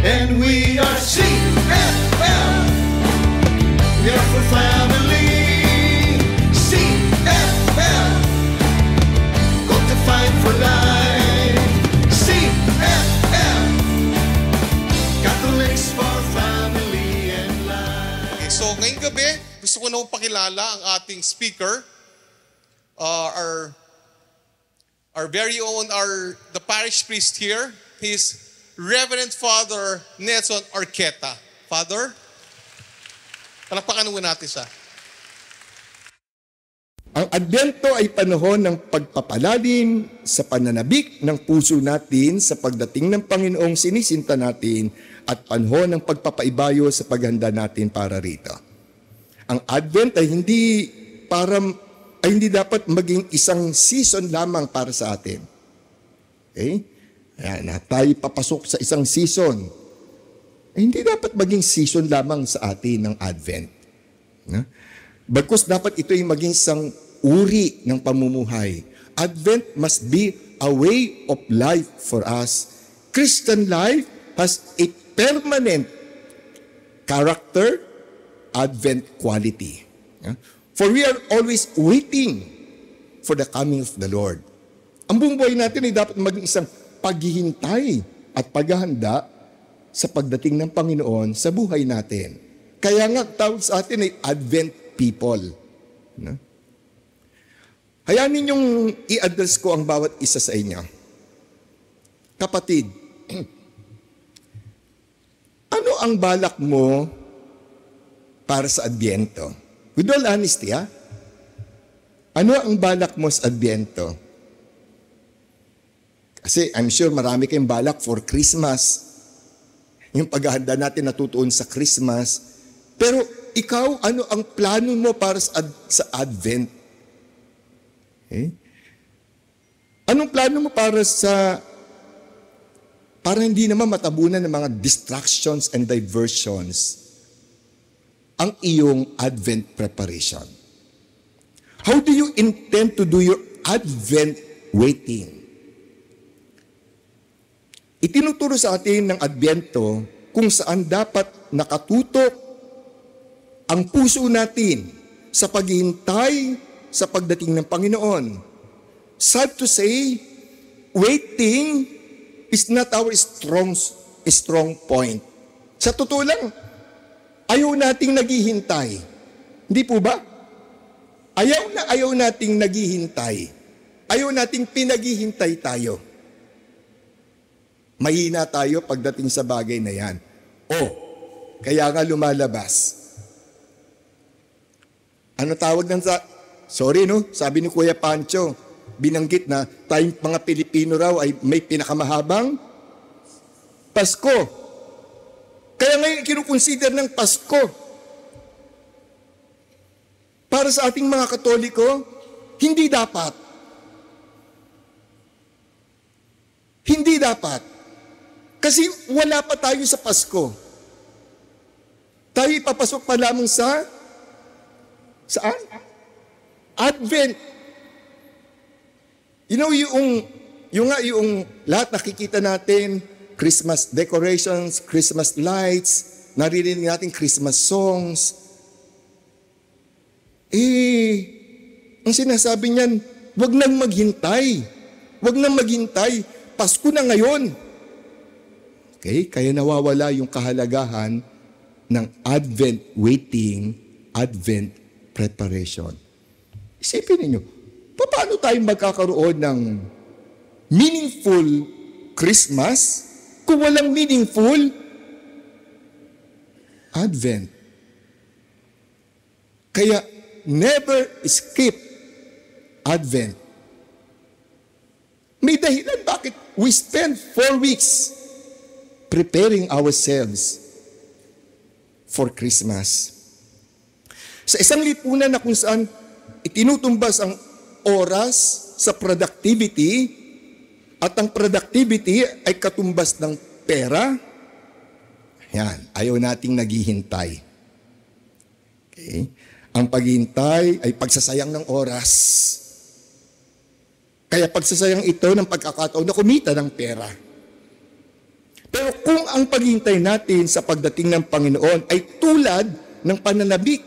And we are CFL, Miracle Family. CFL, go to fight for life. CFL, Catholics for family and life. Okay, so ngayong gabi, gusto ko na pakilala ang ating speaker, our very own, the parish priest here. He's Reverend Father Nelson Arqueta. Father, palakpakan muna natin siya. Ang Adbyento ay panahon ng pagpapalalim sa pananabik ng puso natin sa pagdating ng Panginoong sinisinta natin at panahon ng pagpapaibayo sa paghanda natin para rito. Ang Advent ay hindi dapat maging isang season lamang para sa atin. Okay? Ayan, tayo papasok sa isang season. Hindi dapat maging season lamang sa atin ng Advent. Bagkus dapat ito ay maging isang uri ng pamumuhay. Advent must be a way of life for us. Christian life has a permanent character, Advent quality. For we are always waiting for the coming of the Lord. Ang buong buhay natin ay dapat maging isang paghihintay at paghahanda sa pagdating ng Panginoon sa buhay natin. Kaya nga tawag sa atin ay Advent people. Hayaan ninyong i-address ko ang bawat isa sa inyo. Kapatid, ano ang balak mo para sa Adbyento? With all honesty, ano ang balak mo sa Adbyento? Kasi I'm sure marami kayong balak for Christmas. Yung paghahanda natin natutuon sa Christmas. Pero ikaw, ano ang plano mo para sa Advent? Okay? Anong plano mo para hindi naman matabunan ng mga distractions and diversions ang iyong Advent preparation? How do you intend to do your Advent waiting? Itinuturo sa atin ng Adbyento kung saan dapat nakatutok ang puso natin sa paghihintay sa pagdating ng Panginoon. Sad to say, waiting is not our strong point. Sa totoo lang, ayaw nating naghihintay. Hindi po ba? Ayaw nating naghihintay. Ayaw nating pinaghihintay tayo. Mahina tayo pagdating sa bagay na yan. Kaya nga lumalabas. Ano tawag ng sorry no, sabi ni Kuya Pancho, binanggit na tayong mga Pilipino raw ay may pinakamahabang Pasko. Kaya ngayon kinukonsider ng Pasko. Para sa ating mga Katoliko, hindi dapat. Hindi dapat. Kasi wala pa tayo sa Pasko. Tayo ipapasok pa lamang saan? Advent. You know, yung lahat nakikita natin, Christmas decorations, Christmas lights, naririnig natin Christmas songs. Ang sinasabi niyan, wag nang maghintay. Wag nang maghintay. Pasko na ngayon. Okay? Kaya nawawala yung kahalagahan ng Advent waiting, Advent preparation. Isipin ninyo, paano tayo magkakaroon ng meaningful Christmas kung walang meaningful Advent? Kaya never skip Advent. May dahilan bakit we spend 4 weeks preparing ourselves for Christmas. Sa isang lipunan na kung saan itinutumbas ang oras sa productivity at ang productivity ay katumbas ng pera, ayaw nating naghihintay. Okay? Ang paghihintay ay pagsasayang ng oras. Kaya pagsasayang ito ng pagkakataon na kumita ng pera. Pero kung ang paghintay natin sa pagdating ng Panginoon ay tulad ng pananabik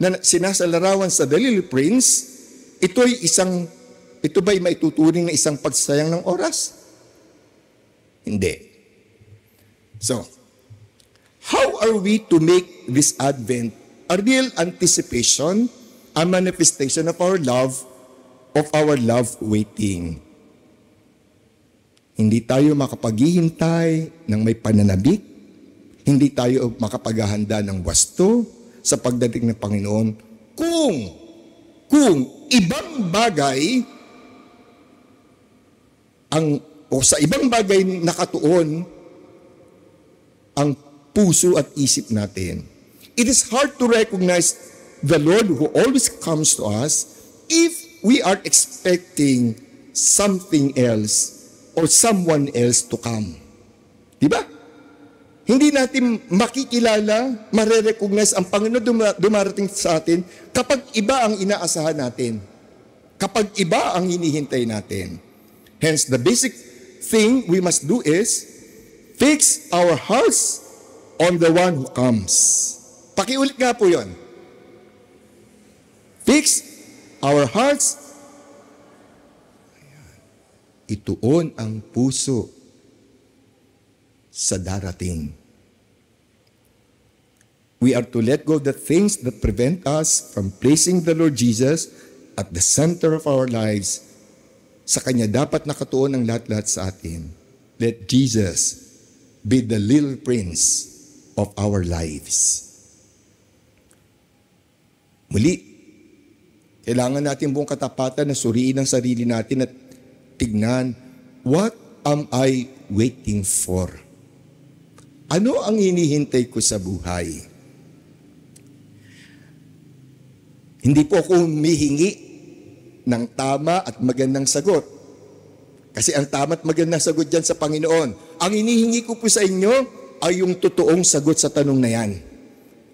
na sinasalarawan sa The Little Prince, ito ba'y maituturing na isang pagsayang ng oras? Hindi. So, how are we to make this Advent a real anticipation, a manifestation of our love waiting? Hindi tayo makapaghihintay ng may pananabik. Hindi tayo makapaghahanda ng wasto sa pagdating ng Panginoon kung ibang bagay sa ibang bagay nakatuon ang puso at isip natin. It is hard to recognize the Lord who always comes to us if we are expecting something else or someone else to come. Diba? Hindi natin makikilala, marerecognize ang Panginoon dumarating sa atin kapag iba ang inaasahan natin. Kapag iba ang hinihintay natin. Hence, the basic thing we must do is fix our hearts on the one who comes. Pakiulit nga po yun. Fix our hearts. Ituon ang puso sa darating. We are to let go of the things that prevent us from placing the Lord Jesus at the center of our lives. Sa Kanya dapat nakatuon ang lahat-lahat sa atin. Let Jesus be the little prince of our lives. Muli, kailangan natin buong katapatan na suriin ang sarili natin at tignan, what am I waiting for? Ano ang hinihintay ko sa buhay? Hindi po ako humihingi ng tama at magandang sagot. Kasi ang tama at magandang sagot dyan sa Panginoon. Ang hinihingi ko po sa inyo ay yung totoong sagot sa tanong na yan.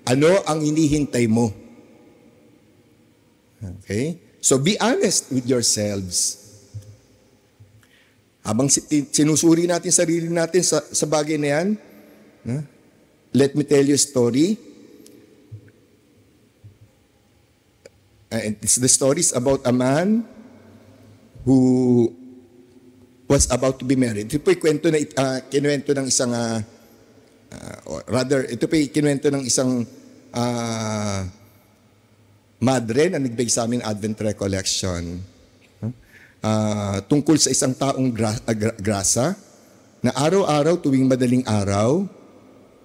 Ano ang hinihintay mo? Okay? So be honest with yourselves. Habang sinusuri natin sarili natin sa bagay na yan, let me tell you a story. It's the stories about a man who was about to be married. Ito po yung kwento na kinuwento ng isang, ito po yung kinuwento ng isang madre na nagbigay sa amin Advent Recollection. Tungkol sa isang taong grasa na araw-araw tuwing madaling araw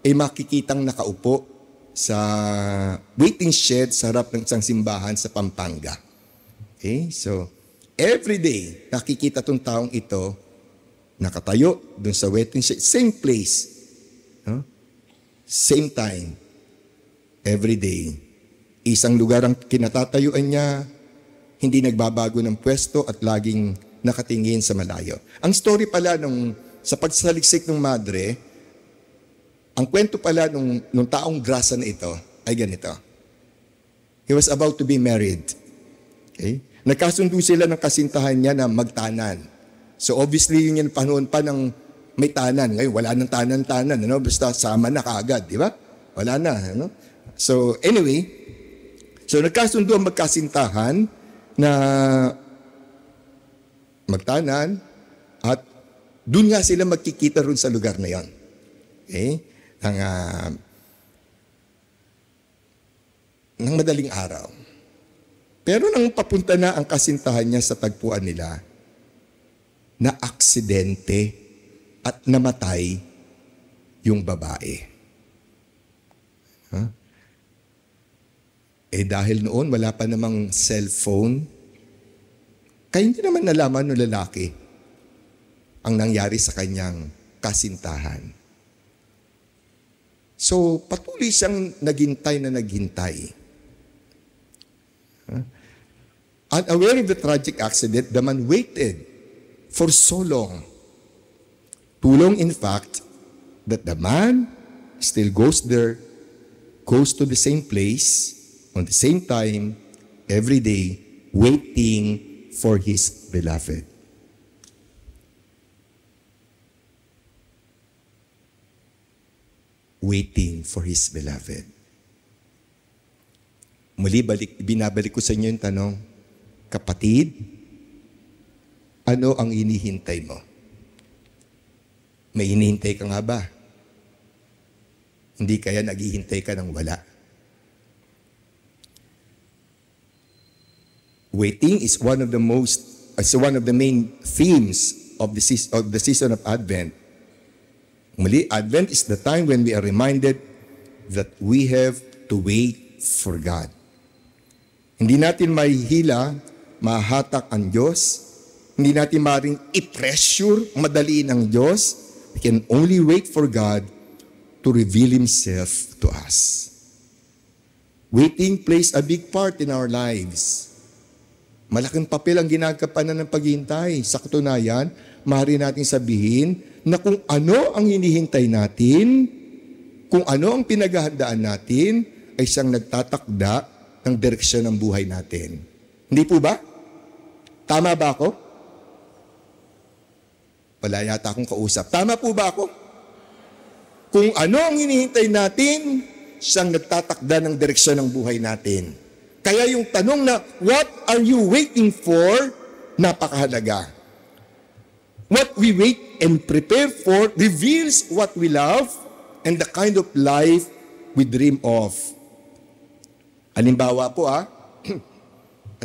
ay makikitang nakaupo sa waiting shed sa harap ng isang simbahan sa Pampanga. Okay? So, every day, nakikita tong taong ito nakatayo dun sa waiting shed. Same place. Same time. Every day. Isang lugar ang kinatatayuan niya, hindi nagbabago ng pwesto at laging nakatingin sa malayo. Ang story pala sa pagsaliksik ng madre, ang kwento pala nung taong grasa na ito ay ganito. He was about to be married. Okay? Nagkasundo sila ng kasintahan niya na magtanan. So obviously yun yung panahon pa ng may tanan. Ngayon wala nang tanan-tanan. Basta sama na kaagad. Di ba? Wala na. So anyway, nagkasundo ang magkasintahan na magtanan at doon nga sila magkikita rin sa lugar na yon. Okay? Nang madaling araw. Pero nang papunta na ang kasintahan niya sa tagpuan nila, na aksidente at namatay yung babae. Dahil noon, wala pa namang cellphone, kaya hindi naman nalaman ng lalaki ang nangyari sa kanyang kasintahan. So, patuloy siyang naghintay na naghintay. Unaware of the tragic accident, the man waited for so long. Too long, in fact, that the man still goes there, goes to the same place, on the same time, every day, waiting for his beloved. waiting for His beloved. Muli, binabalik ko sa inyo yung tanong, kapatid, ano ang hinihintay mo? May hinihintay ka nga ba? Hindi kaya naghihintay ka ng wala. Waiting is one of the main themes of the season of Advent. Muli, Advent is the time when we are reminded that we have to wait for God. Hindi natin mahihila, mahatak ang Diyos. Hindi natin maring i-pressure, madaliin ang Diyos. We can only wait for God to reveal Himself to us. Waiting plays a big part in our lives. Malaking papel ang ginagampanan ng paghihintay. Sa katunayan, maaari natin sabihin na kung ano ang hinihintay natin, kung ano ang pinaghahandaan natin, ay siyang nagtatakda ng direksyon ng buhay natin. Hindi po ba? Tama ba ako? Wala yata akong kausap. Tama po ba ako? Kung ano ang hinihintay natin, siyang nagtatakda ng direksyon ng buhay natin. Kaya yung tanong na, what are you waiting for? Napakahalaga. What we wait and prepare for reveals what we love and the kind of life we dream of. Halimbawa po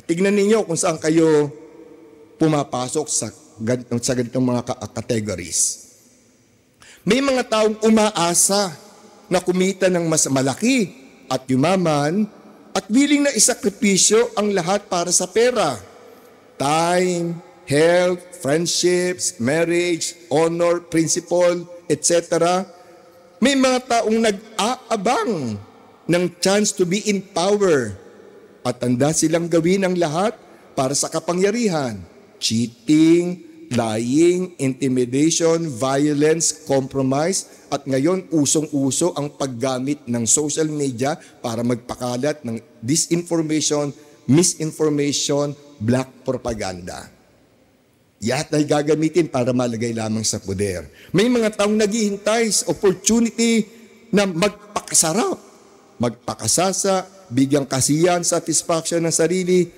tignan ninyo kung saan kayo pumapasok sa ganitong mga categories. May mga taong umaasa na kumita ng mas malaki at yumaman at willing na isakripisyo ang lahat para sa pera. Time, health, friendships, marriage, honor, principle, etc. May mga taong nag-aabang ng chance to be in power at handa silang gawin ang lahat para sa kapangyarihan. Cheating, lying, intimidation, violence, compromise, at ngayon usong-uso ang paggamit ng social media para magpakalat ng disinformation, misinformation, black propaganda. Yahat ay gagamitin para malagay lamang sa poder. May mga taong naghihintay sa opportunity na magpakasarap, magpakasasa, bigyang kasiyahan, satisfaction ng sarili,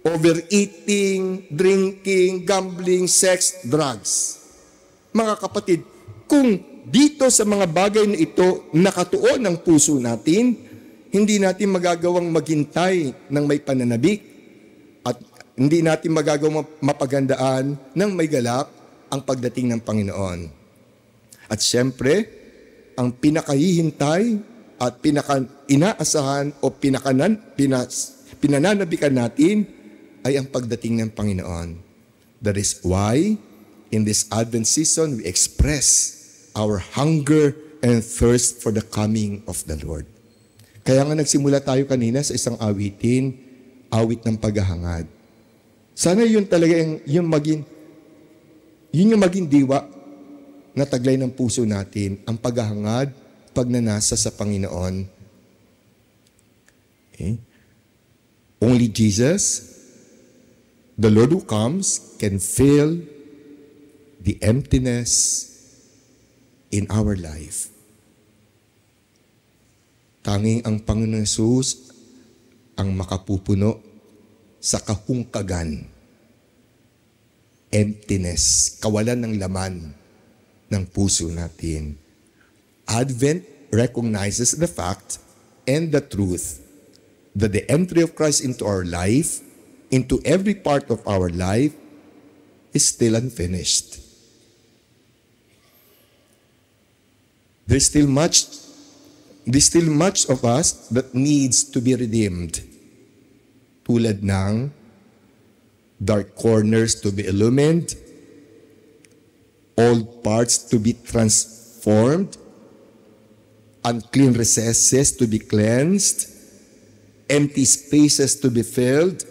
overeating, drinking, gambling, sex, drugs. Mga kapatid, kung dito sa mga bagay na ito nakatuon ang puso natin, hindi natin magagawang maghintay ng may pananabik at hindi natin magagawang mapagandaan ng may galak ang pagdating ng Panginoon. At siyempre, ang pinakahihintay at inaasahan o pinananabikan natin ay ang pagdating ng Panginoon. That is why, in this Advent season, we express our hunger and thirst for the coming of the Lord. Kaya nga nagsimula tayo kanina sa isang awitin, awit ng paghahangad. Sana yun talaga yung maging diwa na taglay ng puso natin, ang paghahangad, pagnanasa sa Panginoon. Okay? Only Jesus, the Lord who comes, can fill the emptiness in our life. Tanging ang Panginoon Jesus ang makapupuno sa kahungkagan, emptiness, kawalan ng laman ng puso natin. Advent recognizes the fact and the truth that the entry of Christ into our life, into every part of our life, is still unfinished. There's still much of us that needs to be redeemed. Tulad ng dark corners to be illumined, old parts to be transformed, unclean recesses to be cleansed, empty spaces to be filled,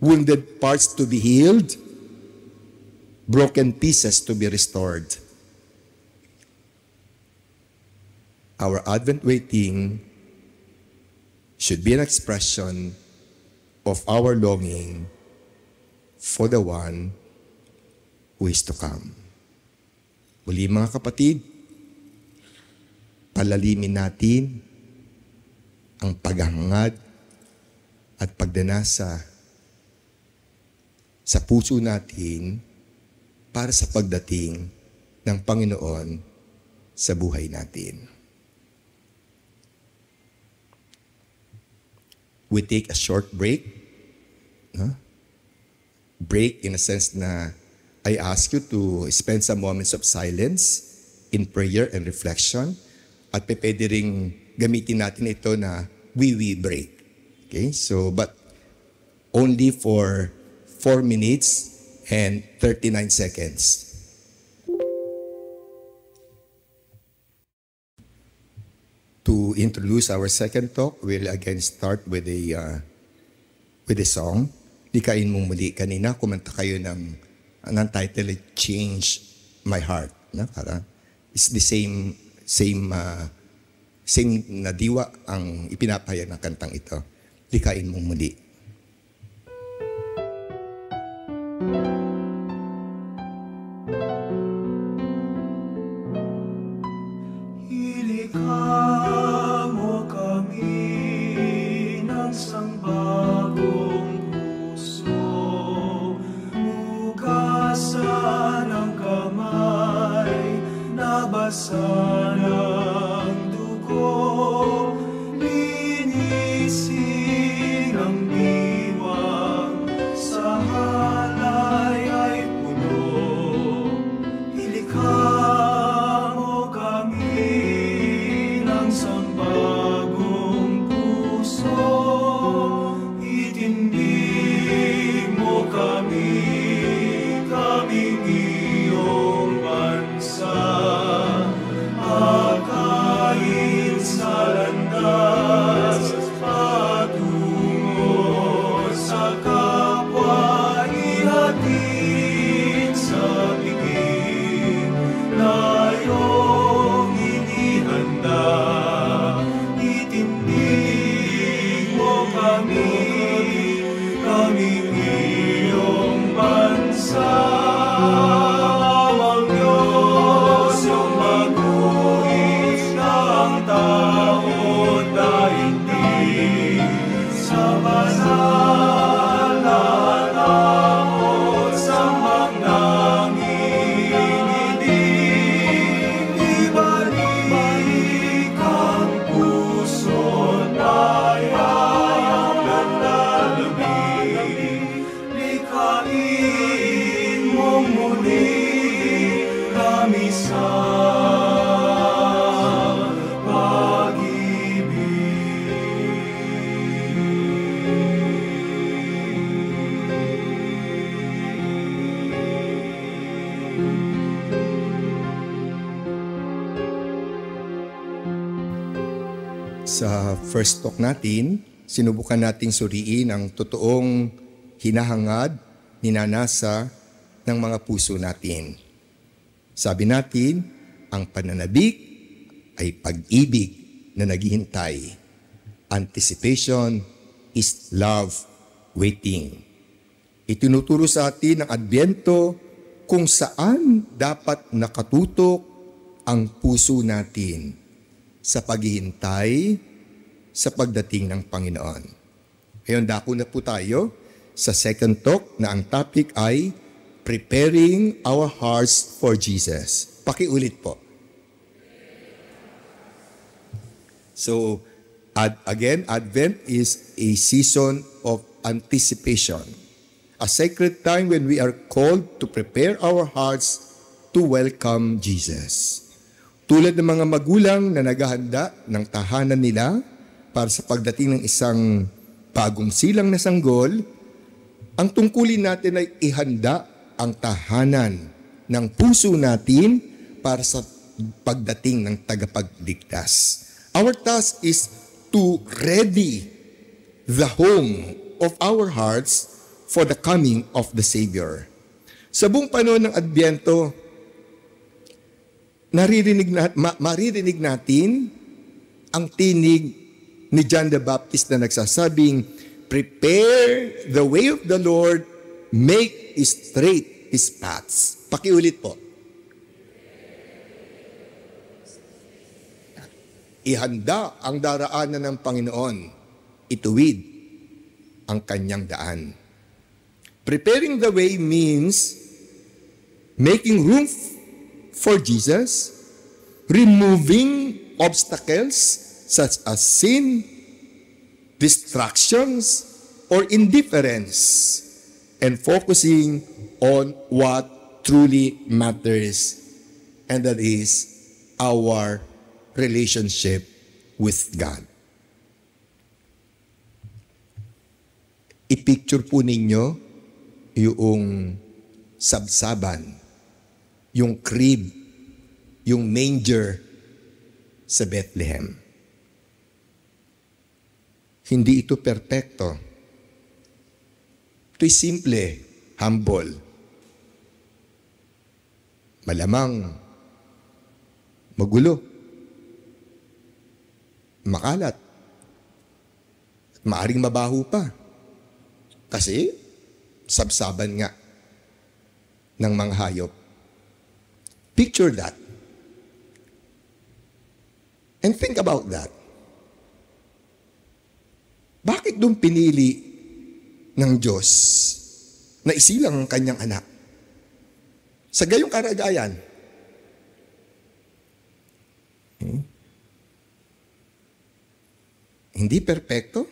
wounded parts to be healed, broken pieces to be restored. Our Advent waiting should be an expression of our longing for the one who is to come. Muli mga kapatid, palalimin natin ang paghahangad at pagdanasa sa puso natin para sa pagdating ng Panginoon sa buhay natin. We take a short break. No? Break in a sense na I ask you to spend some moments of silence in prayer and reflection. At pwede ring gamitin natin ito na we break. Okay? So, but only for 4 minutes and 39 seconds. To introduce our second talk, we'll again start with a song. Likain mong muli. Kanina, kumanta kayo ng title, Change My Heart. Na? Para it's the same na diwa ang ipinapahayag ng kantang ito. Likain mong muli. Sa first talk natin, sinubukan nating suriin ang totoong hinahangad, ninanasa ng mga puso natin. Sabi natin, ang pananabik ay pag-ibig na naghihintay. Anticipation is love waiting. Itinuturo sa atin ang Adbyento kung saan dapat nakatutok ang puso natin sa paghihintay sa pagdating ng Panginoon. Ngayon, dako na po tayo sa second talk na ang topic ay Preparing Our Hearts for Jesus. Pakiulit po. So, again, Advent is a season of anticipation. A sacred time when we are called to prepare our hearts to welcome Jesus. Tulad ng mga magulang na naghahanda ng tahanan nila para sa pagdating ng isang bagong silang na sanggol, ang tungkulin natin ay ihanda ang tahanan ng puso natin para sa pagdating ng tagapagligtas. Our task is to ready the home of our hearts for the coming of the Savior. Sa buong panahon ng Adbyento, maririnig natin ang tinig ni John the Baptist na nagsasabing, prepare the way of the Lord, make straight His paths. Pakiulit po. ihanda ang daraanan ng Panginoon, ituwid ang kanyang daan. Preparing the way means making room for Jesus, removing obstacles such as sin, distractions, or indifference, and focusing on what truly matters, and that is our relationship with God. I-picture po ninyo yung sabsaban, yung crib, yung manger sa Bethlehem. Hindi ito perpekto. Ito'y simple, humble. Malamang, magulo, makalat, at maaring mabaho pa. Kasi, sabsaban nga ng mga hayop. Picture that. And think about that. Bakit doon pinili ng Diyos na isilang ang kanyang anak? Sa gayong karagayan, hindi perpekto,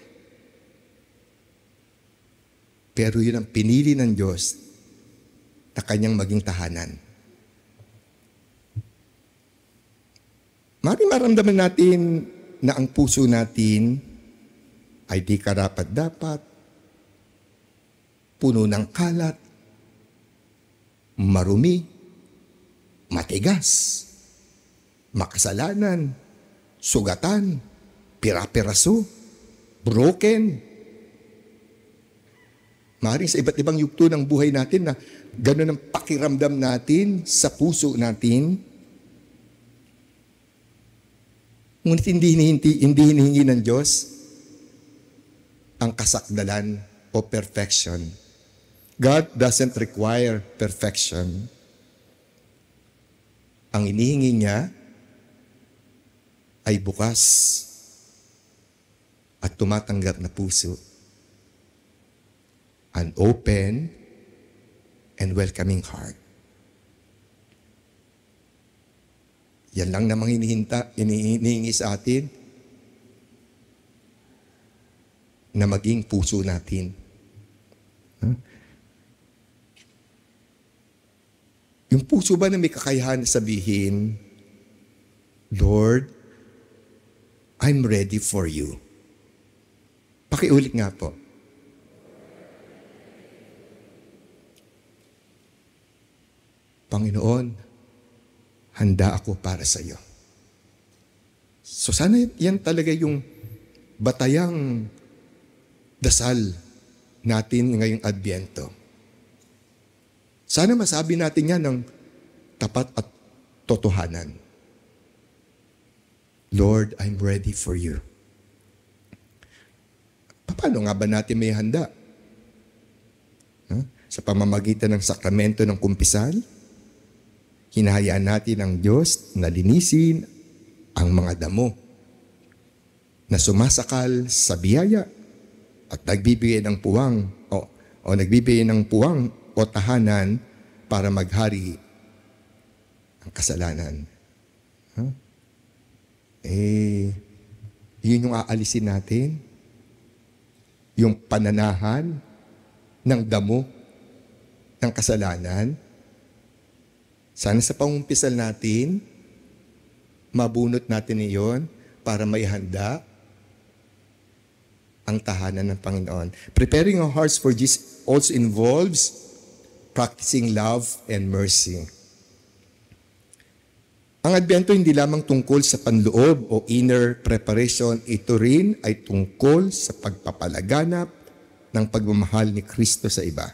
pero yun ang pinili ng Diyos na kanyang maging tahanan. Maring maramdaman natin na ang puso natin ay di karapat-dapat, puno ng kalat, marumi, matigas, makasalanan, sugatan, pira-piraso, broken. Maaaring sa iba't ibang yugto ng buhay natin na gano'n ang pakiramdam natin sa puso natin. Ngunit hindi hinihingi ng Diyos ang kasakdalan o perfection. God doesn't require perfection. Ang inihingi niya ay bukas at tumatanggap na puso. An open and welcoming heart. Yan lang namang hinihingi sa atin na maging puso natin. Yung puso ba na may kakayahan sabihin, Lord, I'm ready for you. Pakiulit nga po. Panginoon, handa ako para sa iyo. So sana yan talaga yung batayang dasal natin ngayong Adbyento. Sana masabi natin yan ng tapat at totohanan. Lord, I'm ready for you. Paano nga ba natin may handa? Sa pamamagitan ng sakramento ng kumpisal, hinahayaan natin ang Diyos na linisin ang mga damo na sumasakal sa biyaya at nagbibigay ng puwang o nagbibigay ng puwang o tahanan para maghari ang kasalanan. Yun yung aalisin natin. Yung pananahan ng damo ng kasalanan. Sana sa pangumpisal natin, mabunot natin iyon para maihanda ang tahanan ng Panginoon. Preparing our hearts for this also involves practicing love and mercy. Ang Adbyento hindi lamang tungkol sa panloob o inner preparation, ito rin ay tungkol sa pagpapalaganap ng pagmamahal ni Kristo sa iba.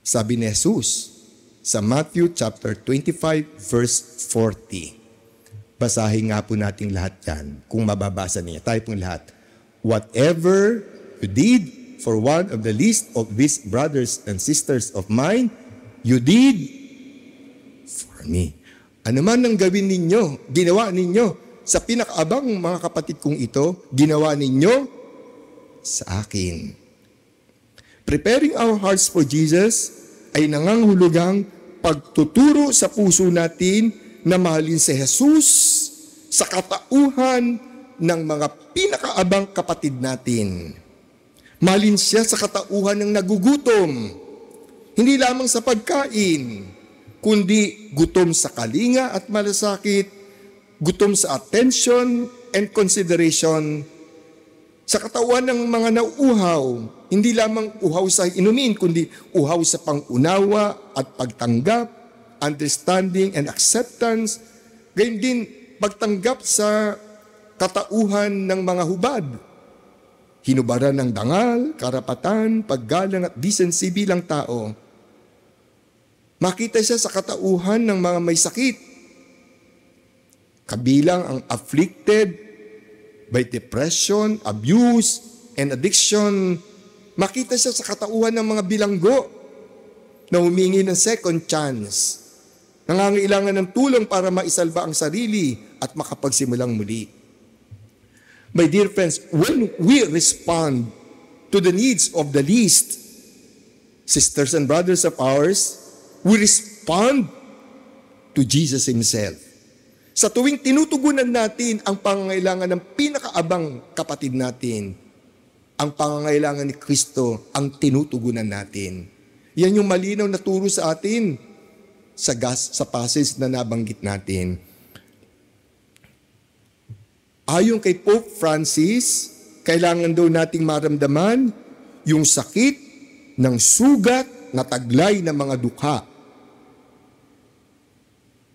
Sabi ni Jesus sa Matthew chapter 25 verse 40. Basahin nga po natin lahat yan kung mababasa niya. Tayo pong lahat. Whatever you did for one of the least of these brothers and sisters of mine, you did for me. Ano man ang gawin ninyo, ginawa ninyo sa pinakaabang mga kapatid kong ito, ginawa ninyo sa akin. Preparing our hearts for Jesus ay nangangahulugang pagtuturo sa puso natin na mahalin si Jesus sa katauhan ng mga pinakaabang kapatid natin. Mahalin siya sa katauhan ng nagugutom, hindi lamang sa pagkain, kundi gutom sa kalinga at malasakit, gutom sa attention and consideration, sa katawan ng mga nauuhaw, hindi lamang uhaw sa inumin, kundi uhaw sa pangunawa at pagtanggap, understanding and acceptance, gayon din pagtanggap sa katauhan ng mga hubad, hinubaran ng dangal, karapatan, paggalang at decency bilang tao. Makita siya sa katauhan ng mga may sakit, kabilang ang afflicted by depression, abuse, and addiction. Makita siya sa katauhan ng mga bilanggo na humingi ng second chance, nangangailangan ng tulong para maisalba ang sarili at makapagsimulang muli. My dear friends, when we respond to the needs of the least, sisters and brothers of ours, we respond to Jesus Himself. Sa tuwing tinutugunan natin ang pangangailangan ng pinakaabang kapatid natin, ang pangangailangan ni Kristo ang tinutugunan natin. Yan yung malinaw na turo sa atin sa passage na nabanggit natin. Ayon kay Pope Francis, kailangan daw nating maramdaman yung sakit ng sugat na taglay ng mga dukha,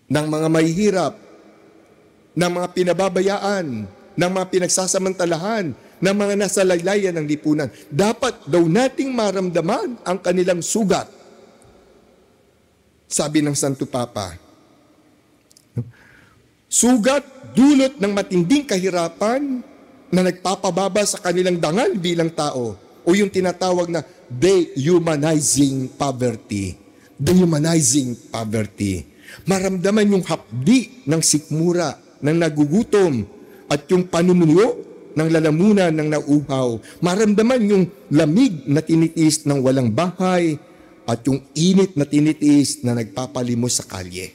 ng mga mahihirap, ng mga pinababayaan, ng mga pinagsasamantalahan, ng mga nasa laylayan ng lipunan. Dapat daw nating maramdaman ang kanilang sugat. Sabi ng Santo Papa, sugat dulot ng matinding kahirapan na nagpapababa sa kanilang dangal bilang tao, o yung tinatawag na dehumanizing poverty. Dehumanizing poverty. Maramdaman yung hapdi ng sikmura, ng nagugutom, at yung panununyo ng lalamunan ng nauuhaw. Maramdaman yung lamig na tinitiis ng walang bahay, at yung init na tinitiis na nagpapalimos sa kalye.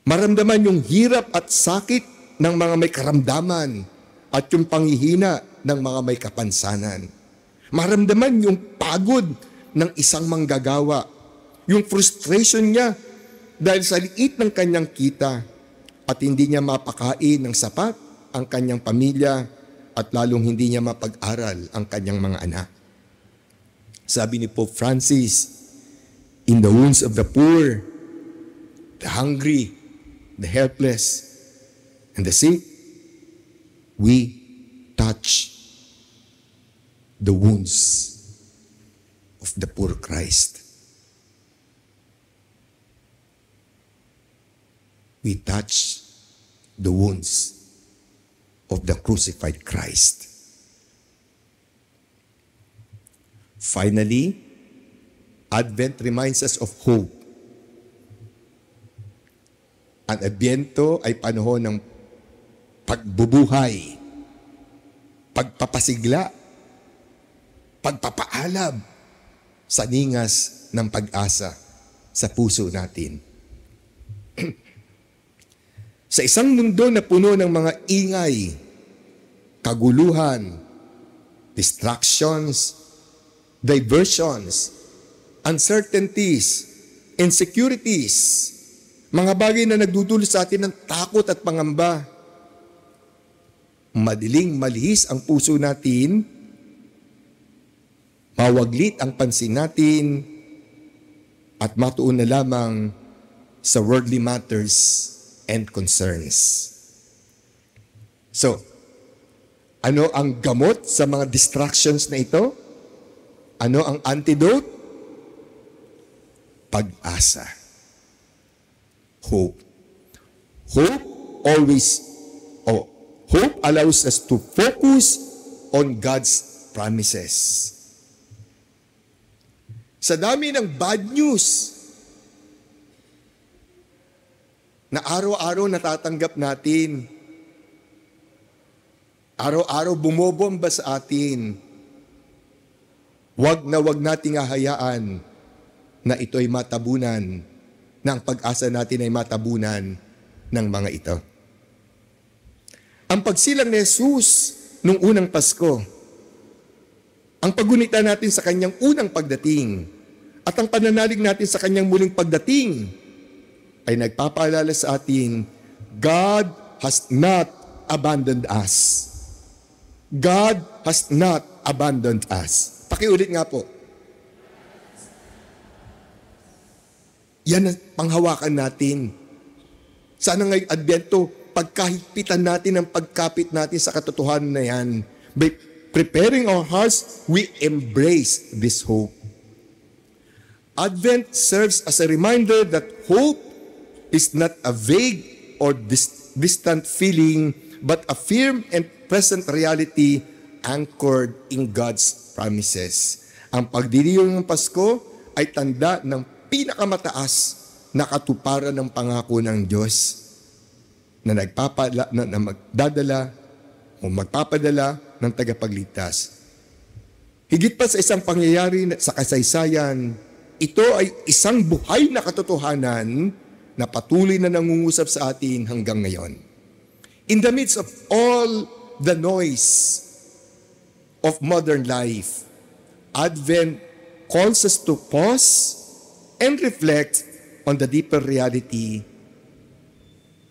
Maramdaman yung hirap at sakit ng mga may karamdaman at yung panghihina ng mga may kapansanan. Maramdaman yung pagod ng isang manggagawa, yung frustration niya dahil sa liit ng kanyang kita at hindi niya mapakain ng sapat ang kanyang pamilya at lalong hindi niya mapag-aral ang kanyang mga anak. Sabi ni Pope Francis, in the wounds of the poor, the hungry, the helpless, and the sick, we touch the wounds of the poor Christ. We touch the wounds of the crucified Christ. Finally, Advent reminds us of hope. Ang Adbyento ay panahon ng pagbubuhay, pagpapasigla, pagpapaalab sa ningas ng pag-asa sa puso natin. Sa isang mundo na puno ng mga ingay, kaguluhan, distractions, diversions, uncertainties, insecurities, mga bagay na nagdudulot sa atin ng takot at pangamba, madiling malihis ang puso natin, mawaglit ang pansin natin, at matuon na lamang sa worldly matters and concerns. So, ano ang gamot sa mga distractions na ito? Ano ang antidote? Pag-asa. Hope. Hope allows us to focus on God's promises. Sa dami ng bad news na araw-araw natatanggap natin, araw-araw bumobomba sa atin. Wag nating hahayaan na ito'y matabunan, na ang pag-asa natin ay matabunan ng mga ito. Ang pagsilang ni Jesus nung unang Pasko, ang paggunita natin sa kanyang unang pagdating, at ang pananalig natin sa kanyang muling pagdating, ay nagpapaalala sa atin, God has not abandoned us. God has not abandoned us. Pakiulit nga po. Yan ang panghawakan natin. Sana ngayong Adbyento, pagkahigpitan natin ang pagkapit natin sa katotohanan na yan. By preparing our hearts, we embrace this hope. Advent serves as a reminder that hope is not a vague or distant feeling, but a firm and present reality anchored in God's promises. Ang pagdiriwang ng Pasko ay tanda ng pinakamataas na katuparan ng pangako ng Diyos na magdadala o magpapadala ng tagapagligtas. Higit pa sa isang pangyayari sa kasaysayan, ito ay isang buhay na katotohanan na patuloy na nangungusap sa atin hanggang ngayon. In the midst of all the noise of modern life, Advent calls us to pause and reflect on the deeper reality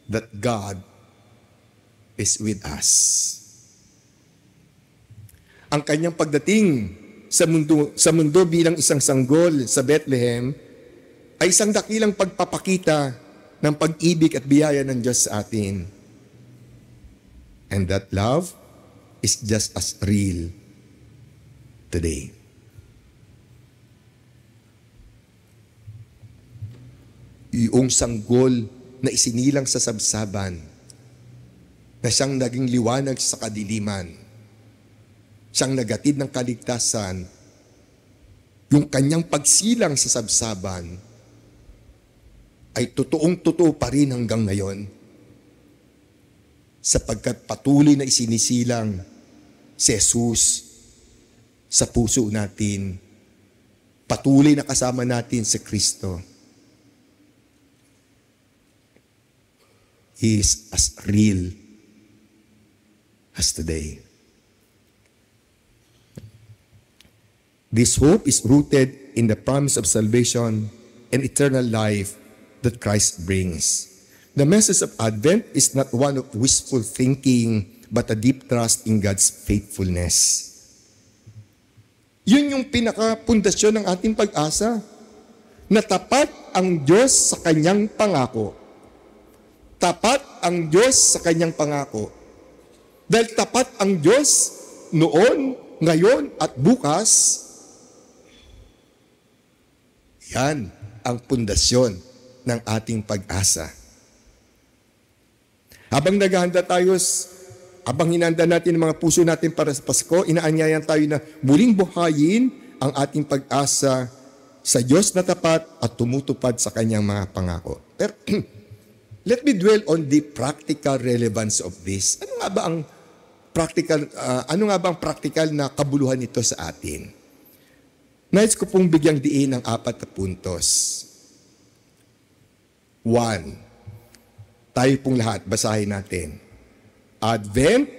that God is with us. Ang kanyang pagdating sa mundo bilang isang sanggol sa Bethlehem ay isang dakilang pagpapakita ng pag-ibig at biyaya ng Diyos sa atin. And that love is just as real today. Yung sanggol na isinilang sa sabsaban, na siyang naging liwanag sa kadiliman, siyang nagatid ng kaligtasan, yung kanyang pagsilang sa sabsaban ay totoong-totoo pa rin hanggang ngayon, sapagkat patuloy na isinisilang si Jesus sa puso natin, patuloy na kasama natin si Kristo. He is as real as today. This hope is rooted in the promise of salvation and eternal life that Christ brings. The message of Advent is not one of wishful thinking, but a deep trust in God's faithfulness. Yun yung pinaka-pundasyon ng ating pag-asa, na tapat ang Diyos sa kanyang pangako. Tapat ang Diyos sa kanyang pangako. Dahil tapat ang Diyos noon, ngayon, at bukas, yan ang pundasyon ng ating pag-asa. Habang naghahanda tayo, habang hinanda natin ang mga puso natin para sa Pasko, inaanyayan tayo na muling buhayin ang ating pag-asa sa Diyos na tapat at tumutupad sa kanyang mga pangako. Pero let me dwell on the practical relevance of this. Ano nga ba ang practical na kabuluhan nito sa atin? Nais ko pong bigyang diin ang 4 na puntos. 1. Tayo pong lahat, basahin natin. Advent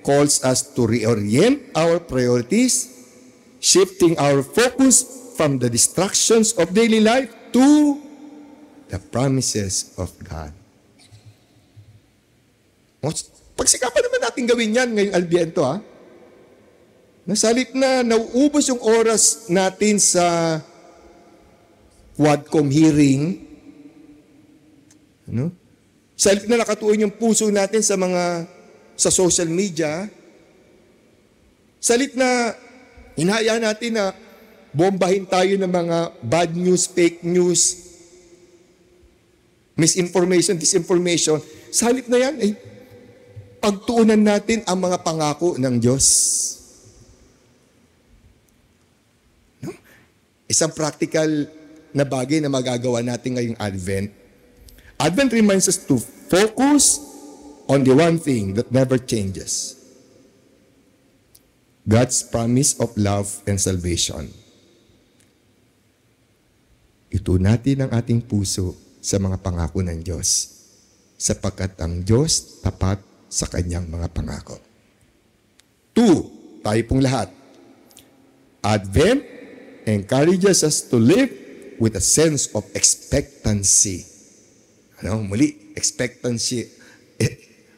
calls us to reorient our priorities, shifting our focus from the distractions of daily life to the promises of God. Pagsikapan naman natin gawin yan ngayong Adbyento, ha? Nasalip na nauubos yung oras natin sa Quadcom hearing, ano? Salip na nakatuon yung puso natin sa social media, salip na hinahayaan natin na bombahin tayo ng mga bad news, fake news, misinformation, disinformation. Salip na yan, pagtuunan natin ang mga pangako ng Diyos. No? Isang practical na bagay na magagawa natin ngayong Advent. Advent reminds us to focus on the one thing that never changes. God's promise of love and salvation. Ito natin ang ating puso sa mga pangako ng Diyos, sapagkat ang Diyos tapat sa kanyang mga pangako. 2, tayo pong lahat. Advent encourages us to live with a sense of expectancy. Muli, expectancy,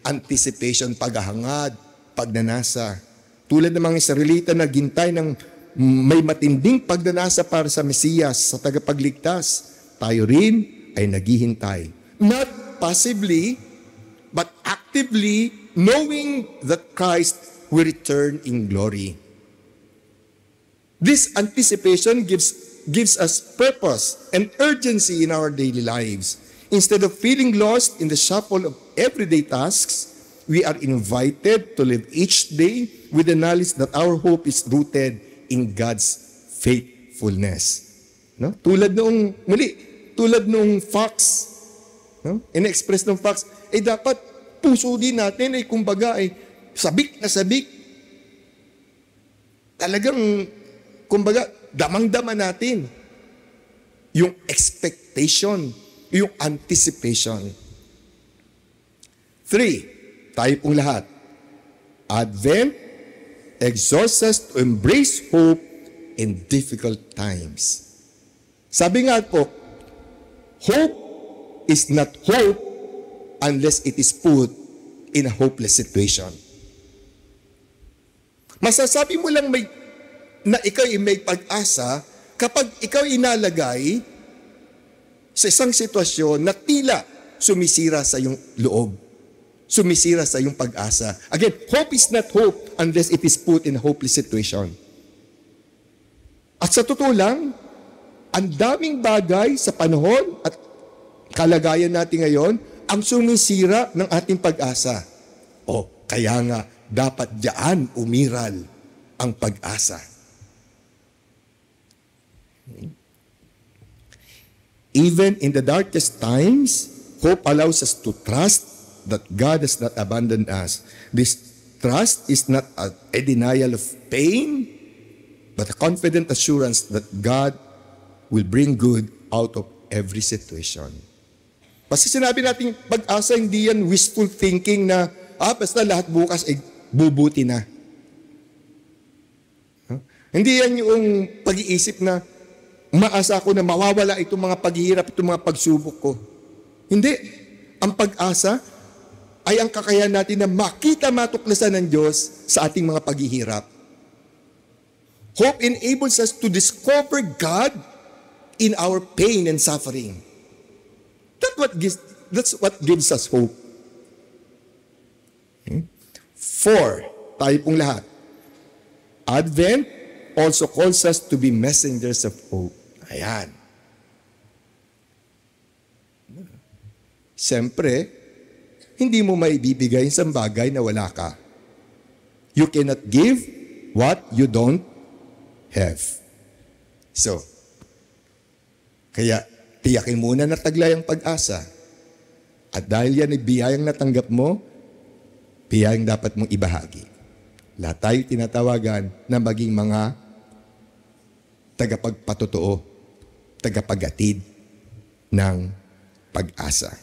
anticipation, paghahangad, pagnanasa. Tulad ng mga Israelita na gintay ng may matinding pagnanasa para sa Mesiyas, sa tagapagligtas, tayo rin ay naghihintay. Not passively, but actively knowing that Christ will return in glory. This anticipation gives us purpose and urgency in our daily lives. Instead of feeling lost in the shuffle of everyday tasks, we are invited to live each day with the knowledge that our hope is rooted in God's faithfulness. No? Tulad noong fox, no? In-express ng fox, dapat puso din natin kumbaga sabik na sabik. Talagang kumbaga damang-dama natin yung expectation, yung anticipation. 3, tayo pong lahat. Advent exhorts us to embrace hope in difficult times. Sabi nga po, hope is not hope unless it is put in a hopeless situation. Masasabi mo lang na ikaw ay may pag-asa kapag ikaw inalagay sa isang sitwasyon na tila sumisira sa iyong loob, sumisira sa iyong pag-asa. Again, hope is not hope unless it is put in a hopeless situation. At sa totoo lang, ang daming bagay sa panahon at kalagayan natin ngayon ang sumisira ng ating pag-asa. Kaya nga, dapat diyan umiral ang pag-asa. Even in the darkest times, hope allows us to trust that God has not abandoned us. This trust is not a denial of pain, but a confident assurance that God will bring good out of every situation. Kasi sinabi natin, pag-asa, hindi yan wishful thinking na, basta lahat bukas ay bubuti na. Hindi yan yung pag-iisip na, maasa ko na mawawala itong mga paghihirap, itong mga pagsubok ko. Hindi. Ang pag-asa ay ang kakayahan natin na makita matuklasan ng Diyos sa ating mga paghihirap. Hope enables us to discover God in our pain and suffering. That's what gives us hope. 4, tayo pong lahat. Advent also calls us to be messengers of hope. Ayan. Siyempre, hindi mo maibibigay isang bagay na wala ka. You cannot give what you don't have. So, kaya tiyakin muna na taglay ang pag-asa. At dahil yan ay biyayang natanggap mo, biyayang dapat mong ibahagi. Lahat tayo tinatawagan na maging mga tagapagpatotoo, tagapagatid ng pag-asa.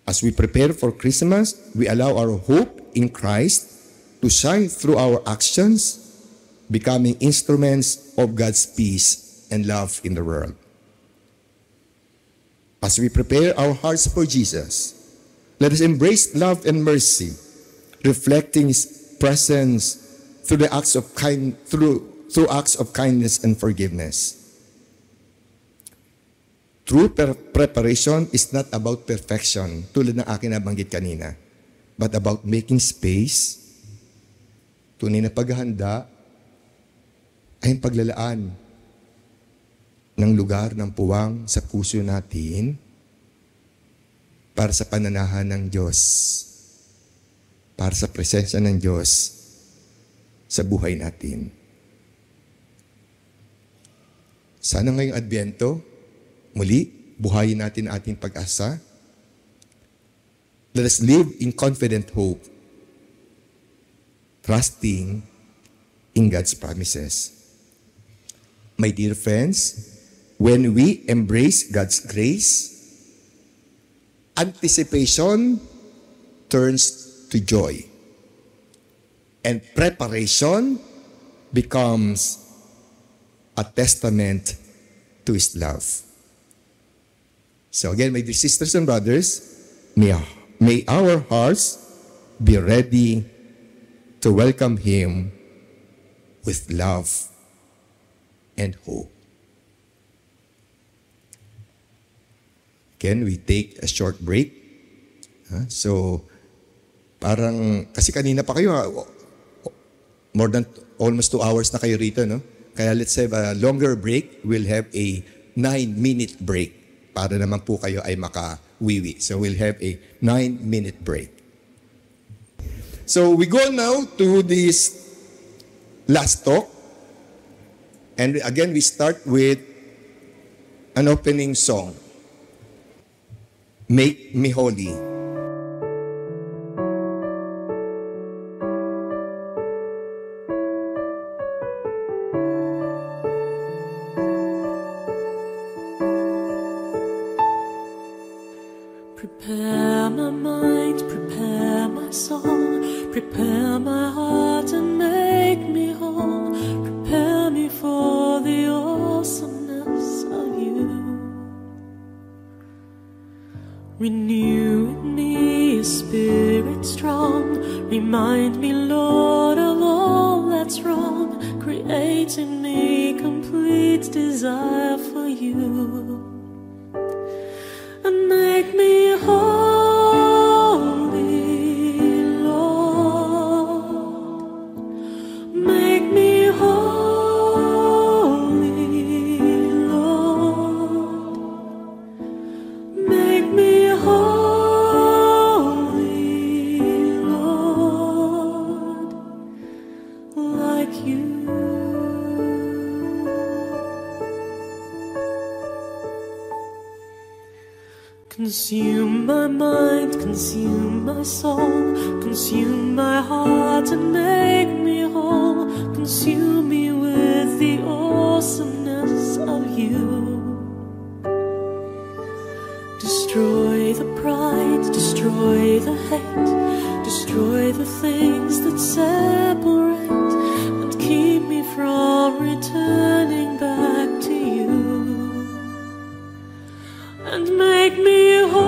As we prepare for Christmas, we allow our hope in Christ to shine through our actions, becoming instruments of God's peace and love in the world. As we prepare our hearts for Jesus, let us embrace love and mercy, reflecting His presence through acts of kindness and forgiveness. True preparation is not about perfection, tulad ng akin nabanggit kanina, but about making space. Tunay na paghahanda ay ang paglalaan ng lugar ng puwang sa puso natin para sa pananahan ng Diyos, para sa presensya ng Diyos sa buhay natin. Sana ngayong Adbyento, muli, buhayin natin ang ating pag-asa. Let us live in confident hope, trusting in God's promises. My dear friends, when we embrace God's grace, anticipation turns to joy, and preparation becomes a testament to His love. So again, my dear sisters and brothers, may our hearts be ready to welcome Him with love and hope. Can we take a short break? So, parang, kasi kanina pa kayo, more than almost 2 hours na kayo rito, no? Kaya let's have a longer break. We'll have a 9-minute break para naman po kayo ay makawiwi. So, we'll have a 9-minute break. So, we go now to this last talk. And again, we start with an opening song. Make Me Holy. Prepare my mind, prepare my soul, prepare my heart and make me whole. Prepare me for the awesomeness of you. Renew in me a spirit strong. Remind me, Lord, of all that's wrong. Create in me complete desire for you. And make me holy, Lord. Make me holy, Lord. Make me holy, Lord, like you. Consume my mind, consume my soul, consume my heart and make me whole. Consume me with the awesomeness of you. Destroy the pride, destroy the hate, destroy the things that separate, and keep me from returning back to you. And make me holy,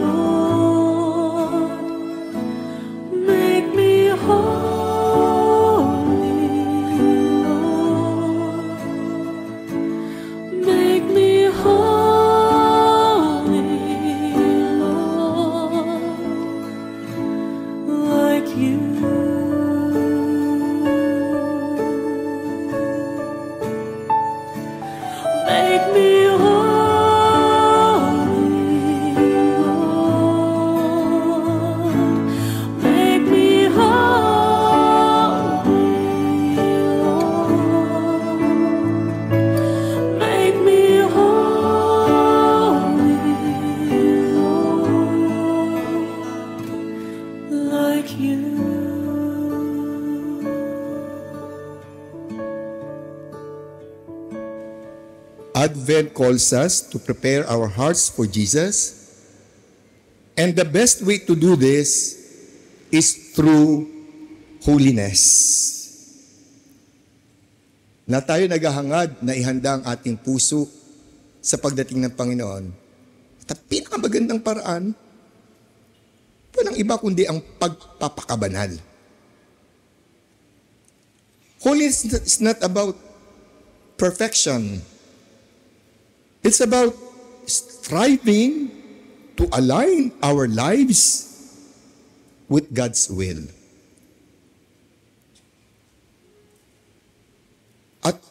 Lord. Make me holy, Lord. Make me holy, Lord, like you. Make me holy, Lord. Make me holy, Lord. Make me holy, Lord, like you. Advent calls us to prepare our hearts for Jesus. And the best way to do this is through holiness. Na tayo naghahangad na ihanda ang ating puso sa pagdating ng Panginoon. At ang pinakamagandang paraan, walang iba kundi ang pagpapakabanal. Holiness is not about perfection. It's about striving to align our lives with God's will. At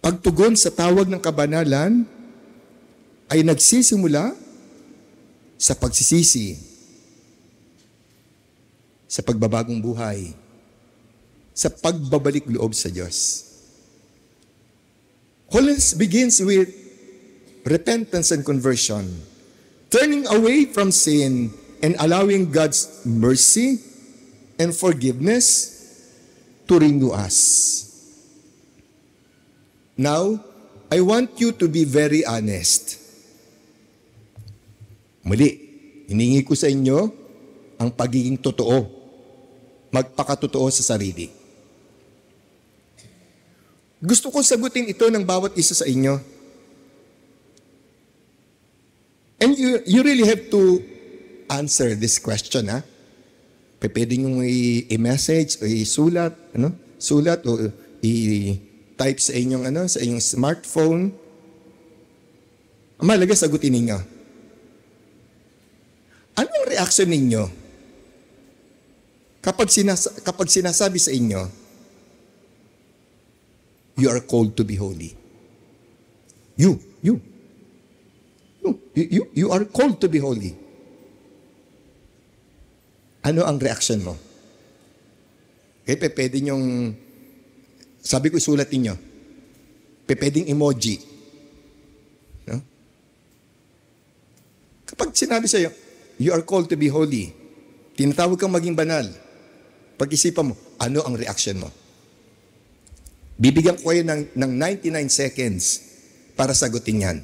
pagtugon sa tawag ng kabanalan ay nagsisimula sa pagsisisi, sa pagbabagong buhay, sa pagbabalik loob sa Diyos. Holiness begins with repentance and conversion, turning away from sin and allowing God's mercy and forgiveness to renew us. Now, I want you to be very honest. Muli, hiningi ko sa inyo ang pagiging totoo. Magpakatotoo sa sarili. Gusto ko sagutin ito ng bawat isa sa inyo. And you really have to answer this question, ha? Pwede nyo i-message o isulat, sulat o i-type sa inyong, sa inyong smartphone. Ang mahalaga, sagutin ninyo. Anong reaction ninyo kapag sinasabi sa inyo, you are called to be holy? You are called to be holy. Ano ang reaction mo? Okay, pwede nyong, sabi ko isulat ninyo, pwedeng emoji. No? Kapag sinabi sa'yo, you are called to be holy, tinatawag kang maging banal, pag-isipan mo, ano ang reaction mo? Bibigyan ko kayo ng 99 seconds para sagutin yan.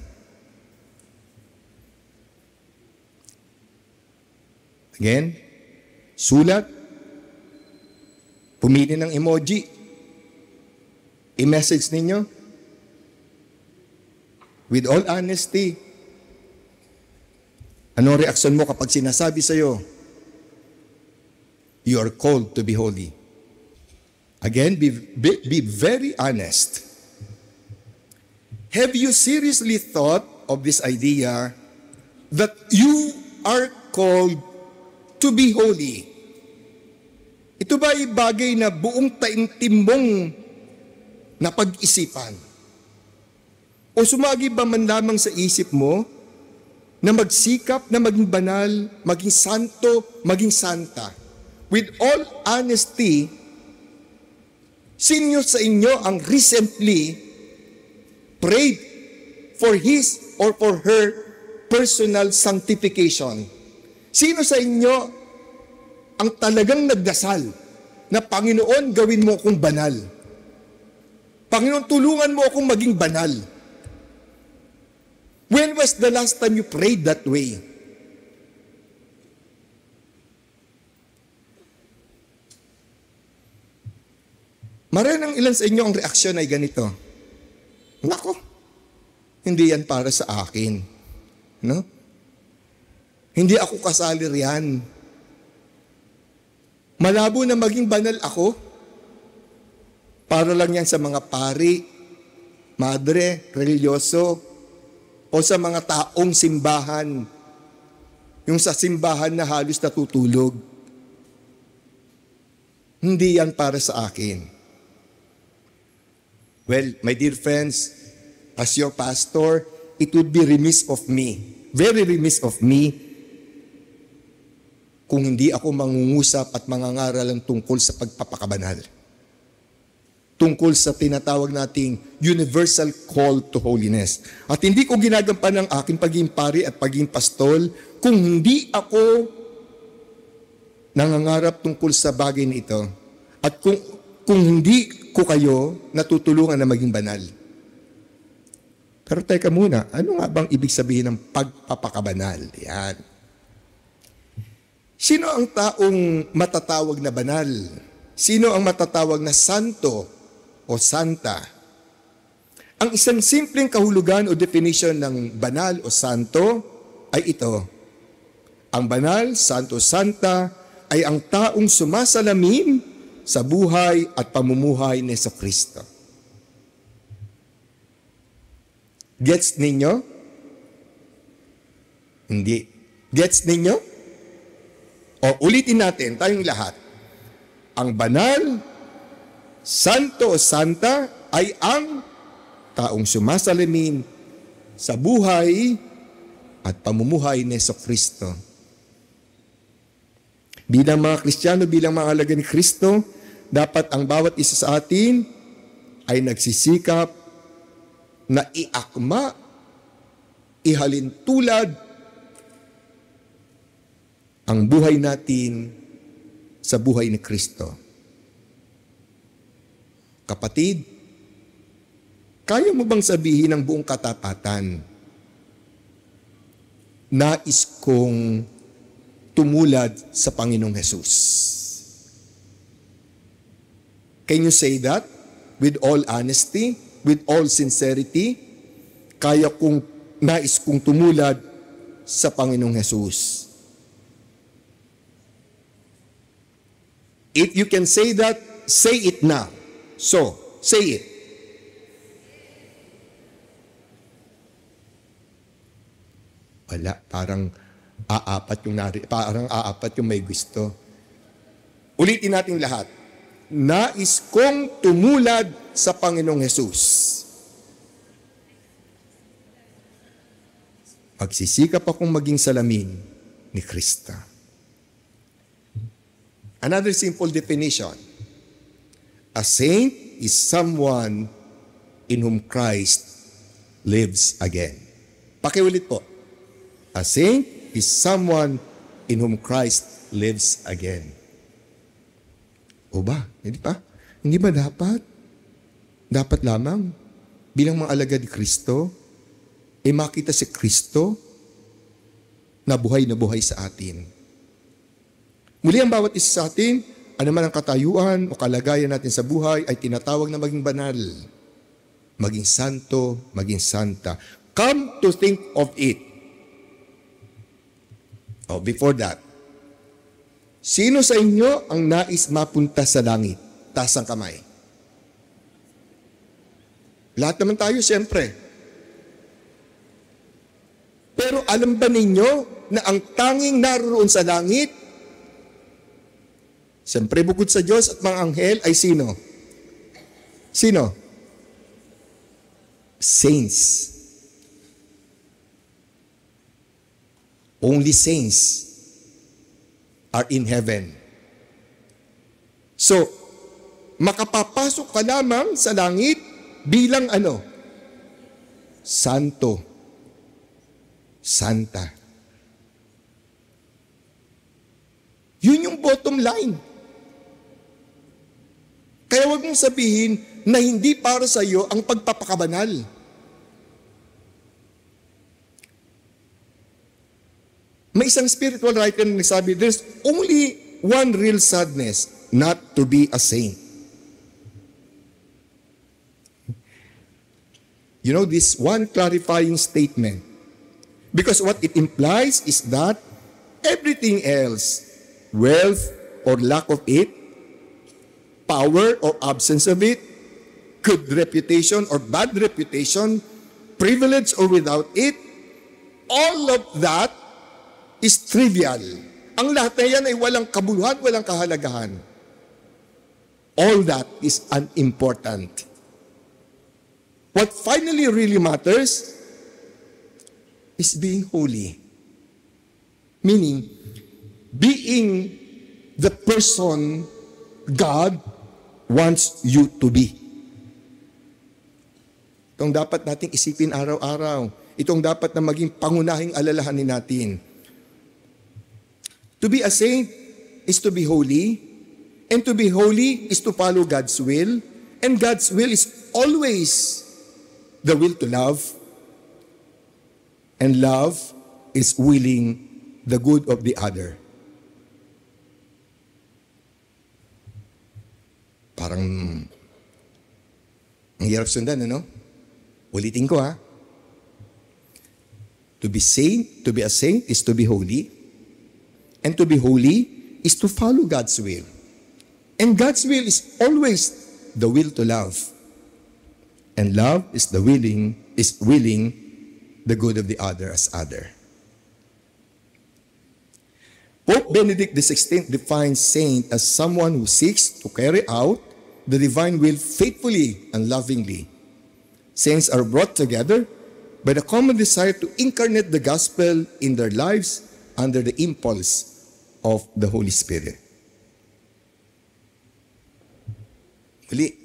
Again, sulat, pumili ng emoji, i-message ninyo, with all honesty, anong reaksyon mo kapag sinasabi sa'yo, you are called to be holy? Again, be very honest. Have you seriously thought of this idea that you are called to be holy? Ito ba ay bagay na buong taimtim mong napag-isipan? O sumagi ba man lamang sa isip mo na magsikap na maging banal, maging santo, maging santa? With all honesty, sino sa inyo ang recently prayed for his or for her personal sanctification? Sino sa inyo ang talagang nagdasal na, Panginoon, gawin mo akong banal? Panginoon, tulungan mo akong maging banal. When was the last time you prayed that way? Maraming ilan sa inyo ang reaksyon ay ganito. Nako, hindi yan para sa akin. No? Hindi ako kasali riyan. Malabo na maging banal ako. Para lang yan sa mga pari, madre, religyoso, o sa mga taong simbahan. Yung sa simbahan na halos natutulog. Hindi yan para sa akin. Well, my dear friends, as your pastor, it would be remiss of me, very remiss of me, kung hindi ako mangungusap at mangangaralan tungkol sa pagpapakabanal. Tungkol sa tinatawag nating universal call to holiness. At hindi ko ginagampan ang aking pagiging pari at pagiging pastol kung hindi ako nangangarap tungkol sa bagay na ito. At kung hindi ko kayo natutulungan na maging banal. Pero teka muna, ano nga bang ibig sabihin ng pagpapakabanal? Yan. Sino ang taong matatawag na banal? Sino ang matatawag na santo o santa? Ang isang simpleng kahulugan o definition ng banal o santo ay ito. Ang banal, santo, santa ay ang taong sumasalamin sa buhay at pamumuhay ni Jesucristo. Gets ninyo? Hindi. Gets ninyo? O ulitin natin, tayong lahat. Ang banal, santo o santa ay ang taong sumasalamin sa buhay at pamumuhay ni Jesucristo. Bilang mga Kristiyano, bilang mga alagad ni Kristo, dapat ang bawat isa sa atin ay nagsisikap na iakma, ihalintulad ang buhay natin sa buhay ni Kristo. Kapatid, kaya mo bang sabihin ng buong katapatan, nais kong tumulad sa Panginoong Hesus? Can you say that with all honesty, with all sincerity? Kaya kong, nais kong tumulad sa Panginoong Hesus. If you can say that, say it now. So, say it. Wala, parang aapat yung may gusto. Ulitin natin lahat. Nais kong tumulad sa Panginoong Hesus. Magsisikap akong maging salamin ni Kristo. Another simple definition. A saint is someone in whom Christ lives again. Pakiulit po. A saint is someone in whom Christ lives again. O ba? Hindi pa? Hindi ba dapat? Dapat lamang bilang mga alagad ni Kristo, makita si Kristo na buhay sa atin. Muli ang bawat isa sa atin, anuman ang katayuan o kalagayan natin sa buhay ay tinatawag na maging banal, maging santo, maging santa. Come to think of it. Oh, before that, sino sa inyo ang nais mapunta sa langit? Taas ang kamay. Lahat naman tayo, siyempre. Pero alam ba ninyo na ang tanging naroon sa langit, siyempre bukod sa Diyos at mga anghel, ay sino? Sino? Saints. Only saints are in heaven. So, makapapasok ka lamang sa langit bilang ano? Santo. Santa. Yun yung bottom line. Kaya huwag mong sabihin na hindi para sa iyo ang pagpapakabanal. May isang spiritual writer na nagsabi, there's only one real sadness, not to be a saint. You know, this one clarifying statement, because what it implies is that everything else, wealth or lack of it, power or absence of it, good reputation or bad reputation, privilege or without it, all of that is trivial. Ang lahat na yan ay walang kabuluhan, walang kahalagahan. All that is unimportant. What finally really matters is being holy. Meaning, being the person God wants you to be. Itong dapat nating isipin araw-araw. Itong dapat na maging pangunahing alalahanin natin. To be a saint is to be holy, and to be holy is to follow God's will, and God's will is always the will to love, and love is willing the good of the other. Parang ang hirap sundan, ano? Ulitin ko, ha? To be a saint is to be holy. And to be holy is to follow God's will. And God's will is always the will to love. And love is willing the good of the other as other. Pope Benedict XVI defines saint as someone who seeks to carry out the divine will faithfully and lovingly. Saints are brought together by the common desire to incarnate the gospel in their lives under the impulse of the Holy Spirit. Muli,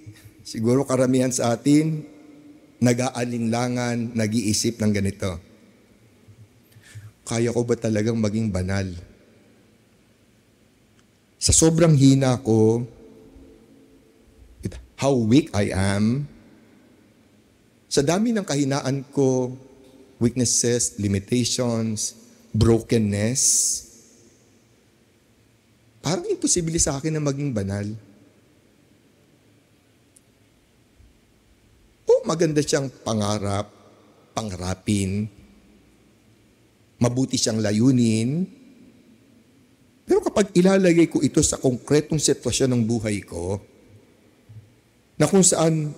siguro karamihan sa atin nag-aalinlangan, nag-iisip ng ganito. Kaya ko ba talagang maging banal? Sa sobrang hina ko, how weak I am, sa dami ng kahinaan ko, weaknesses, limitations, brokenness, parang imposible sa akin na maging banal. Maganda siyang pangarap, pangarapin, mabuti siyang layunin, pero kapag ilalagay ko ito sa konkretong sitwasyon ng buhay ko, na kung saan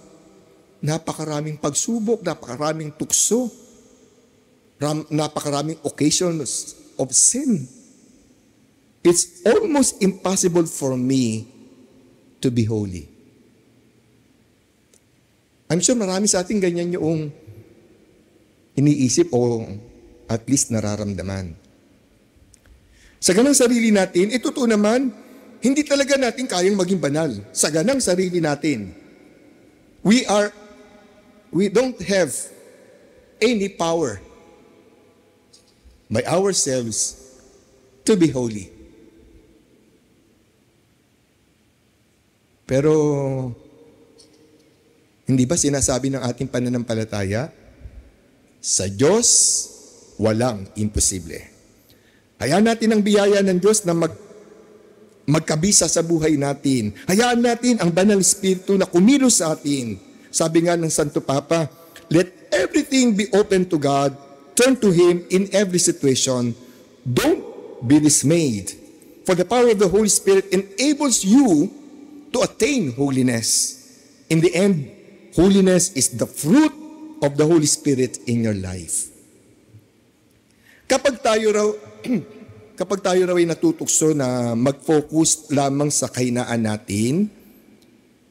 napakaraming pagsubok, napakaraming tukso, napakaraming occasions of sin, it's almost impossible for me to be holy. I'm sure marami sa atin ganyan yung iniisip o at least nararamdaman. Sa ganang sarili natin, totoo naman, hindi talaga natin kayang maging banal. Sa ganang sarili natin, we don't have any power by ourselves to be holy. Pero, hindi ba sinasabi ng ating pananampalataya, sa Diyos, walang imposible. Hayaan natin ang biyaya ng Diyos na magkabisa sa buhay natin. Hayaan natin ang banal Espiritu na kumilos sa atin. Sabi nga ng Santo Papa, let everything be open to God, turn to Him in every situation. Don't be dismayed, for the power of the Holy Spirit enables you to attain holiness. In the end, holiness is the fruit of the Holy Spirit in your life. Kapag tayo raw ay natutukso na mag-focus lamang sa kahinaan natin,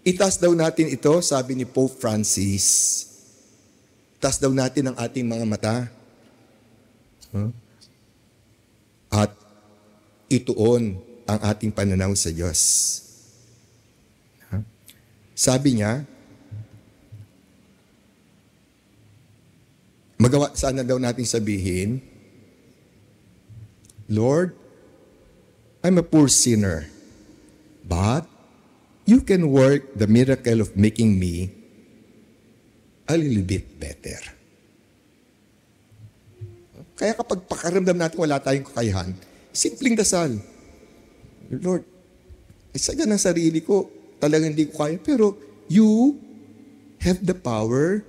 itaas daw natin ito, sabi ni Pope Francis. Itaas daw natin ang ating mga mata. At ituon ang ating pananaw sa Diyos. Sabi niya, magawa sana daw natin sabihin, Lord, I'm a poor sinner, but you can work the miracle of making me a little bit better. Kaya kapag pakaramdam natin wala tayong kakayahan, simpleng dasal. Lord, isa ng sarili ko, talagang hindi ko kaya, pero you have the power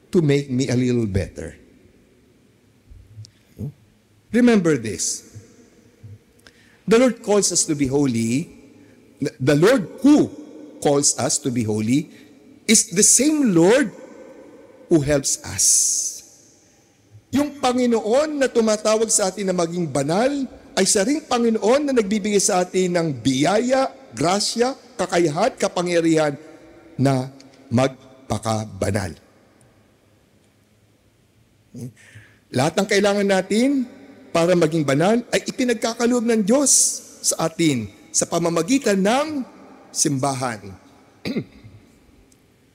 to make me a little better. Remember this. The Lord calls us to be holy. The Lord who calls us to be holy is the same Lord who helps us. Yung Panginoon na tumatawag sa atin na maging banal ay siya ring Panginoon na nagbibigay sa atin ng biyaya, grasya, kakayahan, kapangyarihan na magpakabanal. Lahat ng kailangan natin para maging banal ay ipinagkakaloob ng Diyos sa atin sa pamamagitan ng simbahan.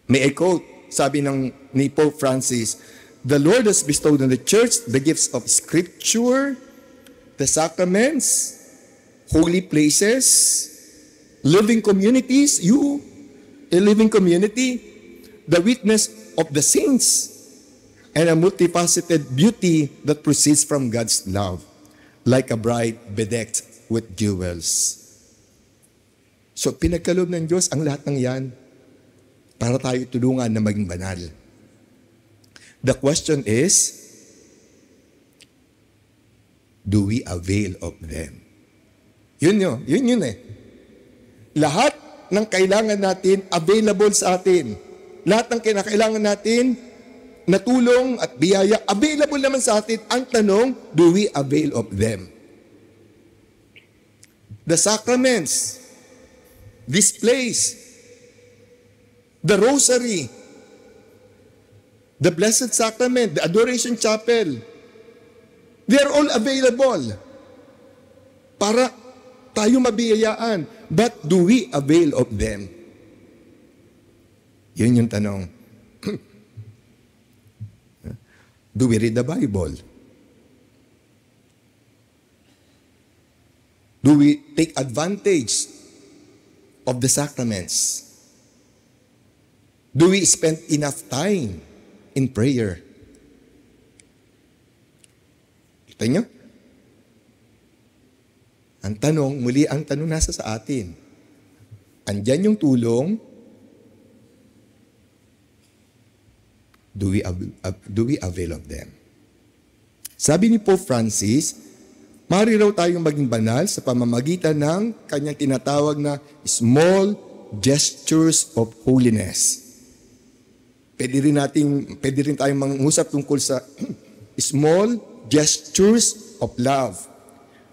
May I quote, sabi ni Pope Francis, the Lord has bestowed on the church the gifts of Scripture, the sacraments, holy places, living communities, you, a living community, the witness of the saints, and a multifaceted beauty that proceeds from God's love, like a bride bedecked with jewels. So, pinagkaloob ng Diyos ang lahat ng yan para tayo tulungan na maging banal. The question is, do we avail of them? Yun eh. Lahat ng kailangan natin, available sa atin. Lahat ng kinakailangan natin, na tulong at biyaya, available naman sa atin. Ang tanong, do we avail of them? The sacraments, displays, the rosary, the Blessed Sacrament, the Adoration Chapel, they are all available para tayo mabiyayaan. But do we avail of them? Yun yung tanong. Do we read the Bible? Do Do we take advantage of the sacraments? Do we spend enough time in prayer? Kita niyo? Ang tanong nasa sa atin. Andyan yung tulong. Do we avail of them? Sabi ni Pope Francis, maaari raw tayong maging banal sa pamamagitan ng kanyang tinatawag na small gestures of holiness. Pwede rin tayong mangusap tungkol sa small gestures of love.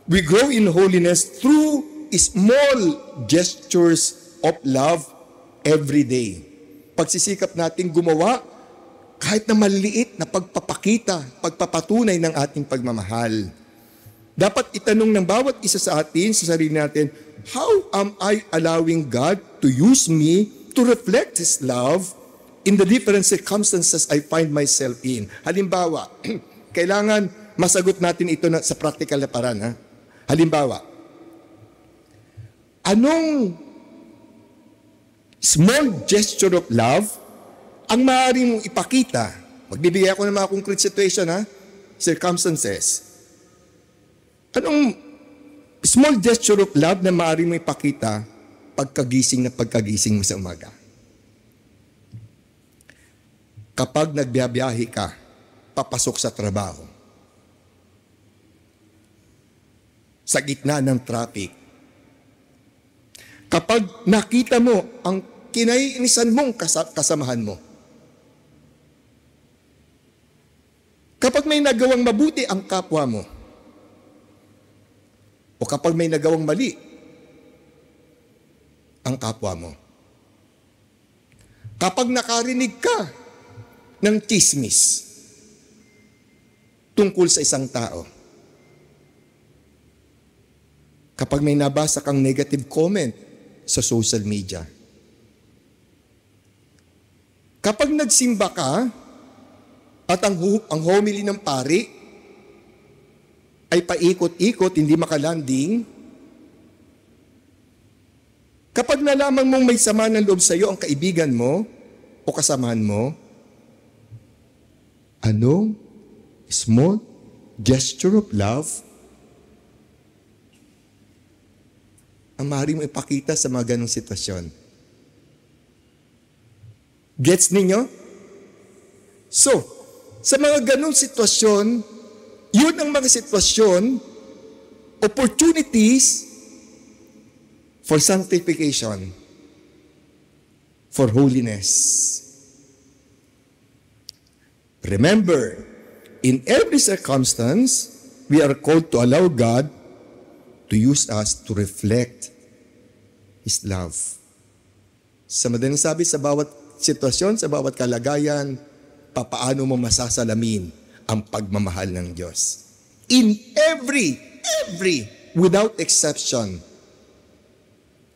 We grow in holiness through small gestures of love every day. Pagsisikap natin gumawa kahit na maliliit na pagpapatunay ng ating pagmamahal. Dapat itanong ng bawat isa sa atin, sa sarili natin, how am I allowing God to use me to reflect His love in the different circumstances I find myself in? Halimbawa, kailangan masagot natin ito sa practical na paraan. Halimbawa, anong small gesture of love ang maaari mong ipakita? Magbibigay ako ng mga concrete situation, circumstances. Anong small gesture of love na maaari mong ipakita pagkagising mo sa umaga? Kapag nagbiyahe ka, papasok sa trabaho, sa gitna ng traffic, kapag nakita mo ang kinaiinisan mong kasamahan mo, kapag may nagawang mabuti ang kapwa mo, o kapag may nagawang mali ang kapwa mo, kapag nakarinig ka ng chismis tungkol sa isang tao, kapag may nabasa kang negative comment sa social media, kapag nagsimba ka at ang homily ng pari ay paikot-ikot, hindi makalanding, kapag nalaman mong may sama ng loob sa iyo ang kaibigan mo o kasamahan mo, anong small gesture of love ang maaari mo ipakita sa mga ganong sitwasyon? Gets ninyo? So, sa mga ganong sitwasyon, yun ang mga sitwasyon, opportunities for sanctification, for holiness. Remember, in every circumstance, we are called to allow God to use us to reflect His love. Sa madaling sabi, sa bawat sitwasyon, sa bawat kalagayan, papaano mo masasalamin ang pagmamahal ng Diyos. In every, without exception,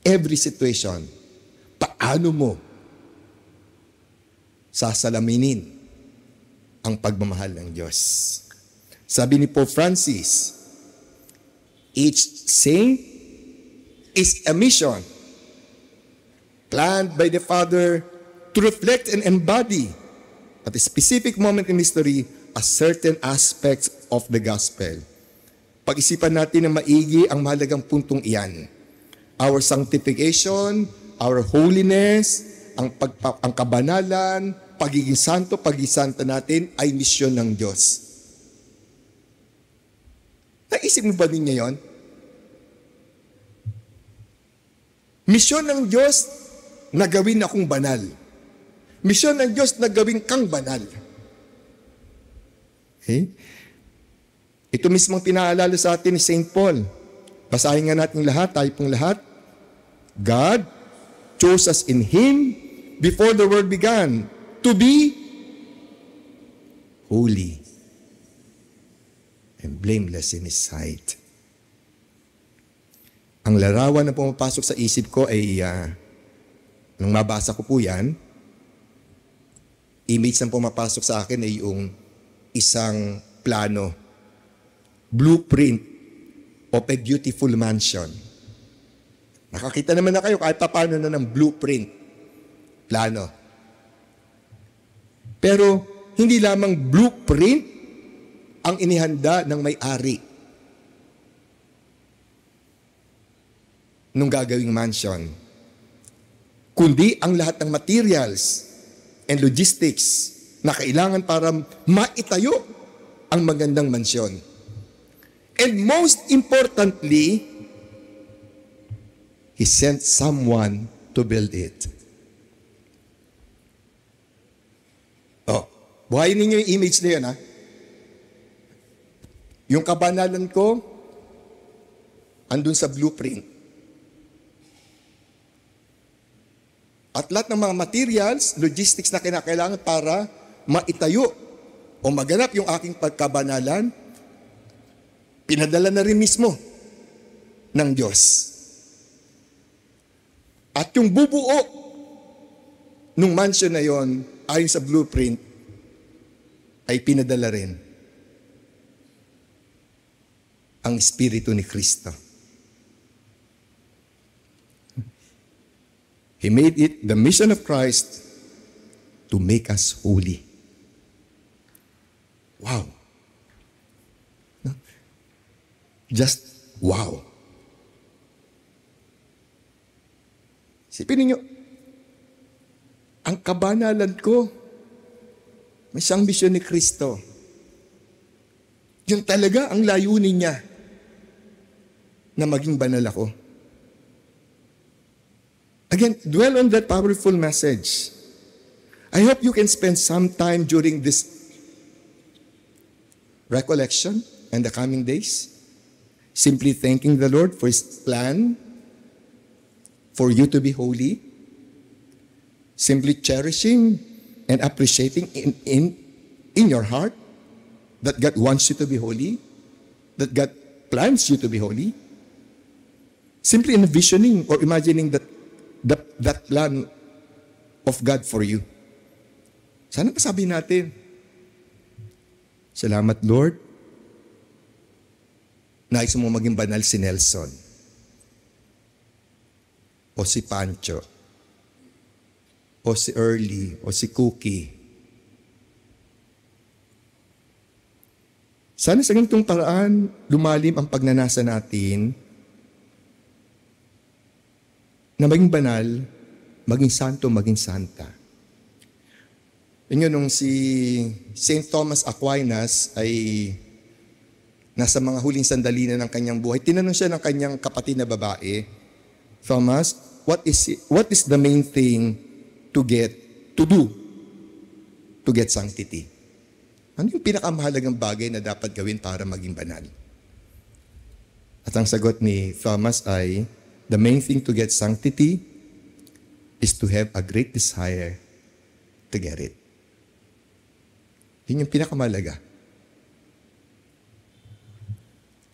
every situation, paano mo sasalaminin ang pagmamahal ng Diyos? Sabi ni Pope Francis, each saint is a mission planned by the Father to reflect and embody at a specific moment in history a certain aspect of the gospel. Pag-isipan natin ng maigi ang mahalagang puntong iyan. Our sanctification, our holiness, ang kabanalan, pagiging santo, pag-isanta natin ay misyon ng Diyos. Naisip mo ba din ngayon? Misyon ng Diyos na gawin akong banal. Misyon ng Diyos na gawin kang banal. Okay? Ito mismong pinaalala sa atin ni St. Paul. Basahin nga natin lahat, tayo pong lahat. God chose us in Him before the world began to be holy and blameless in His sight. Ang larawan na pumapasok sa isip ko ay, nung mabasa ko po yan, image na pumapasok sa akin ay yung isang plano, blueprint of a beautiful mansion. Nakakita naman na kayo kahit paano na ng blueprint, plano. Pero hindi lamang blueprint ang inihanda ng may-ari nung gagawing mansion, kundi ang lahat ng materials and logistics na kailangan para maitayo ang magandang mansyon. And most importantly, He sent someone to build it. Oh, buhayin ninyo yung image na yun, ha? Yung kabanalan ko, andun sa blueprint. At lahat ng mga materials, logistics na kinakailangan para maitayo o maganap yung aking pagkabanalan, pinadala na rin mismo ng Diyos. At yung bubuo nung mansion na yon, ayon sa blueprint, ay pinadala rin ang Espiritu ni Kristo. He made it the mission of Christ to make us holy. Wow. Just wow. Isipin ninyo, ang kabanalan ko, may siyang misyon ni Kristo. Yun talaga ang layunin niya na maging banal ako. Again, dwell on that powerful message. I hope you can spend some time during this recollection and the coming days, simply thanking the Lord for His plan for you to be holy, simply cherishing and appreciating in your heart that God wants you to be holy, that God plans you to be holy, simply envisioning or imagining that plan of God for you. Sana pasabi natin, salamat Lord, nais mo maging banal si Nelson, o si Pancho, o si Early, o si Cookie. Sana sa ganitong paraan, lumalim ang pagnanasa natin na maging banal, maging santo, maging santa. Yun nung si St. Thomas Aquinas ay nasa mga huling sandali na ng kanyang buhay, tinanong siya ng kanyang kapatid na babae, Thomas, what is the main thing to do to get sanctity? Ano yung pinakamahalagang bagay na dapat gawin para maging banal? At ang sagot ni Thomas ay, the main thing to get sanctity is to have a great desire to get it. Yun yung pinakamahalaga.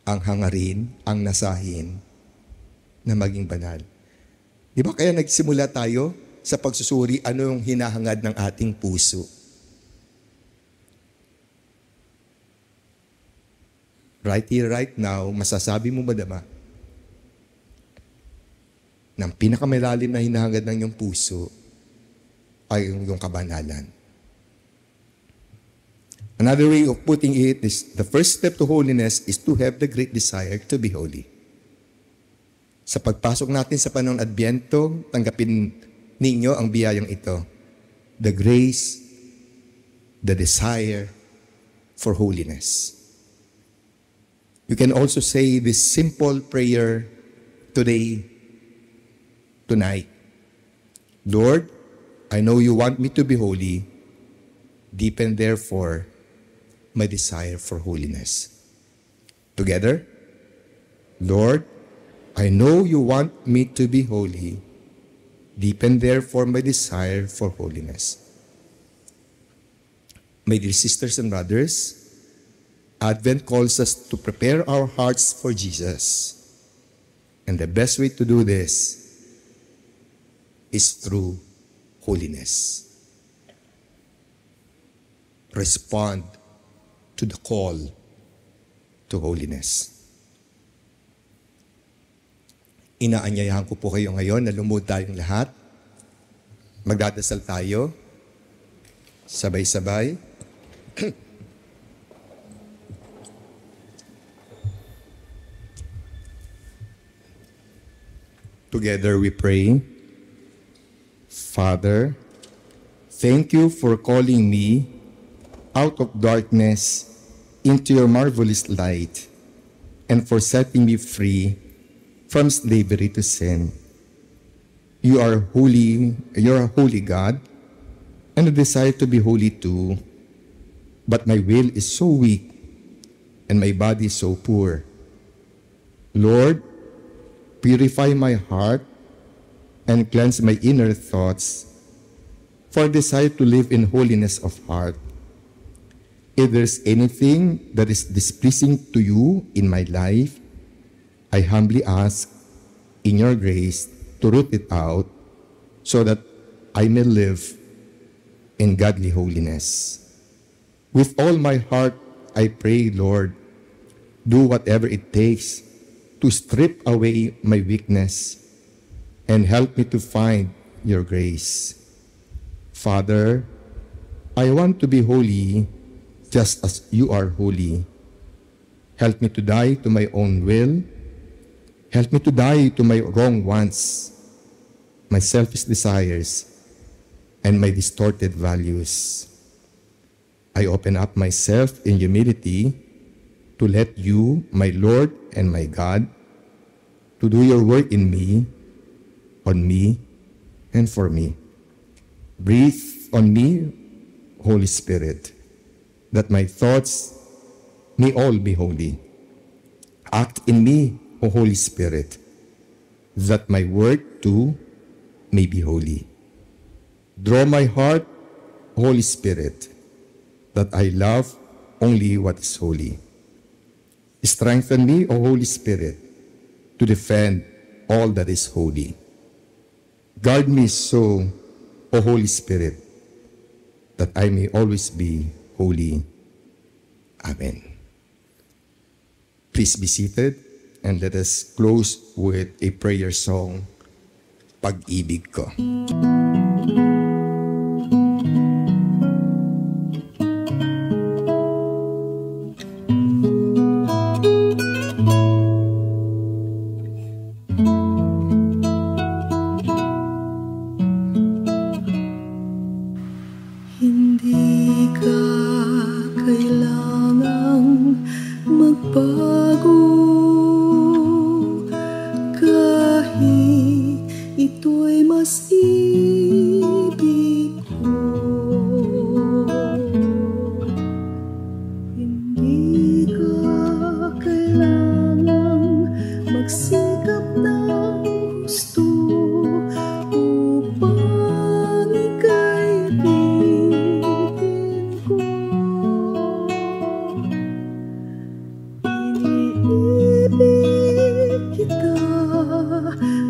Ang hangarin, ang nasahin na maging banal. Di ba kaya nagsimula tayo sa pagsusuri ano yung hinahangad ng ating puso? Right here, right now, masasabi mo ba dama na ang pinakamalalim na hinahangad ng iyong puso ay yung kabanalan? Another way of putting it is the first step to holiness is to have the great desire to be holy. Sa pagpasok natin sa panahon Adbyento, tanggapin ninyo ang biyayang ito. The grace, the desire for holiness. You can also say this simple prayer tonight. Lord, I know you want me to be holy. Deepen therefore my desire for holiness. Together, Lord, I know you want me to be holy. Deepen therefore my desire for holiness. My dear sisters and brothers, Advent calls us to prepare our hearts for Jesus. And the best way to do this is through holiness. Respond to the call to holiness. Inaanyayahan ko po kayo ngayon na lumuhod tayong lahat. Magdadasal tayo. Sabay-sabay. Together we pray. Father, thank you for calling me out of darkness into your marvelous light and for setting me free from slavery to sin. You are holy, you're a holy God, and I desire to be holy too, but my will is so weak and my body is so poor. Lord, purify my heart and cleanse my inner thoughts, for I desire to live in holiness of heart. If there's anything that is displeasing to you in my life, I humbly ask in your grace to root it out so that I may live in godly holiness. With all my heart, I pray, Lord, do whatever it takes to strip away my weakness and help me to find your grace. Father, I want to be holy just as you are holy. Help me to die to my own will. Help me to die to my wrong wants, my selfish desires, and my distorted values. I open up myself in humility to let you, my Lord and my God, to do your work in me, on me, and for me. Breathe on me, Holy Spirit, that my thoughts may all be holy. Act in me, O Holy Spirit, that my word too may be holy. Draw my heart, Holy Spirit, that I love only what is holy. Strengthen me, O Holy Spirit, to defend all that is holy. Guard me so, O Holy Spirit, that I may always be holy. Amen. Please be seated and let us close with a prayer song, Pag-ibig Ko. Hindi ka kailangang magbago kahit ito'y mas ibig ko. Hindi ka kailangang magsikap ng gusto upang ika'y ibigin ko. Iniibig kita,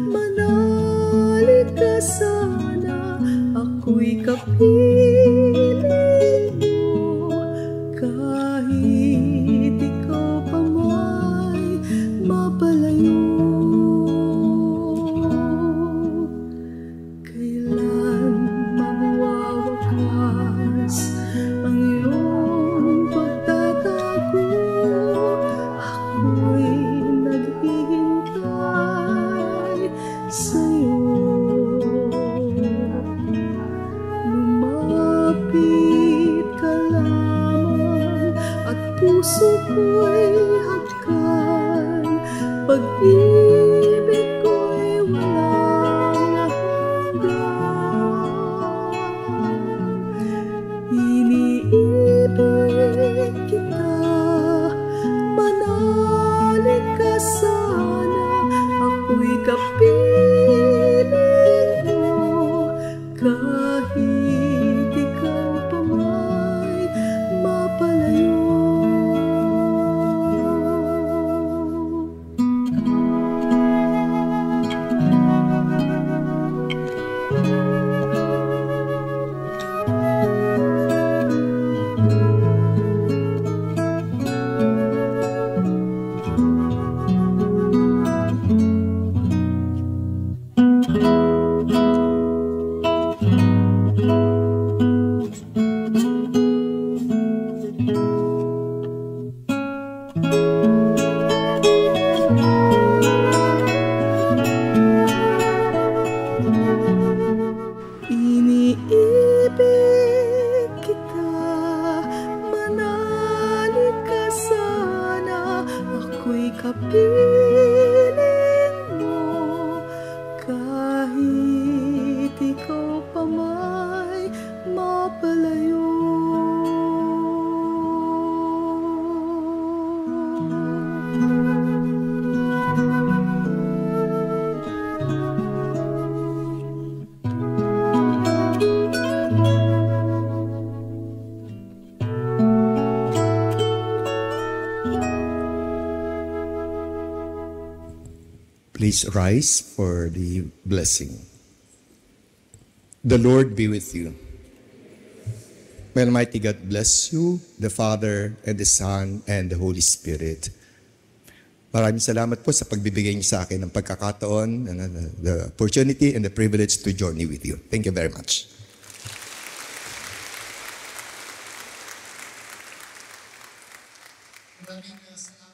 manalig ka sana, ako'y kapiling mo, kahit ikaw pa may mapalayo. Kailan magwawakas ang iyong pagtatago? Ako'y naghihintay sa'yo. Lumapit ka lamang at puso ko'y hagkan. Pag-ibig ko'y walang hanggan. Iniibig kita, manalig ka sana, ako'y kapiling mo, kahit ikaw pa may mapalayo. Please rise for the blessing. The Lord be with you. May Almighty God bless you, the Father, and the Son, and the Holy Spirit. Maraming salamat po sa pagbibigay niyo sa akin ng pagkakataon, the opportunity and the privilege to journey with you. Thank you very much. Maraming salamat.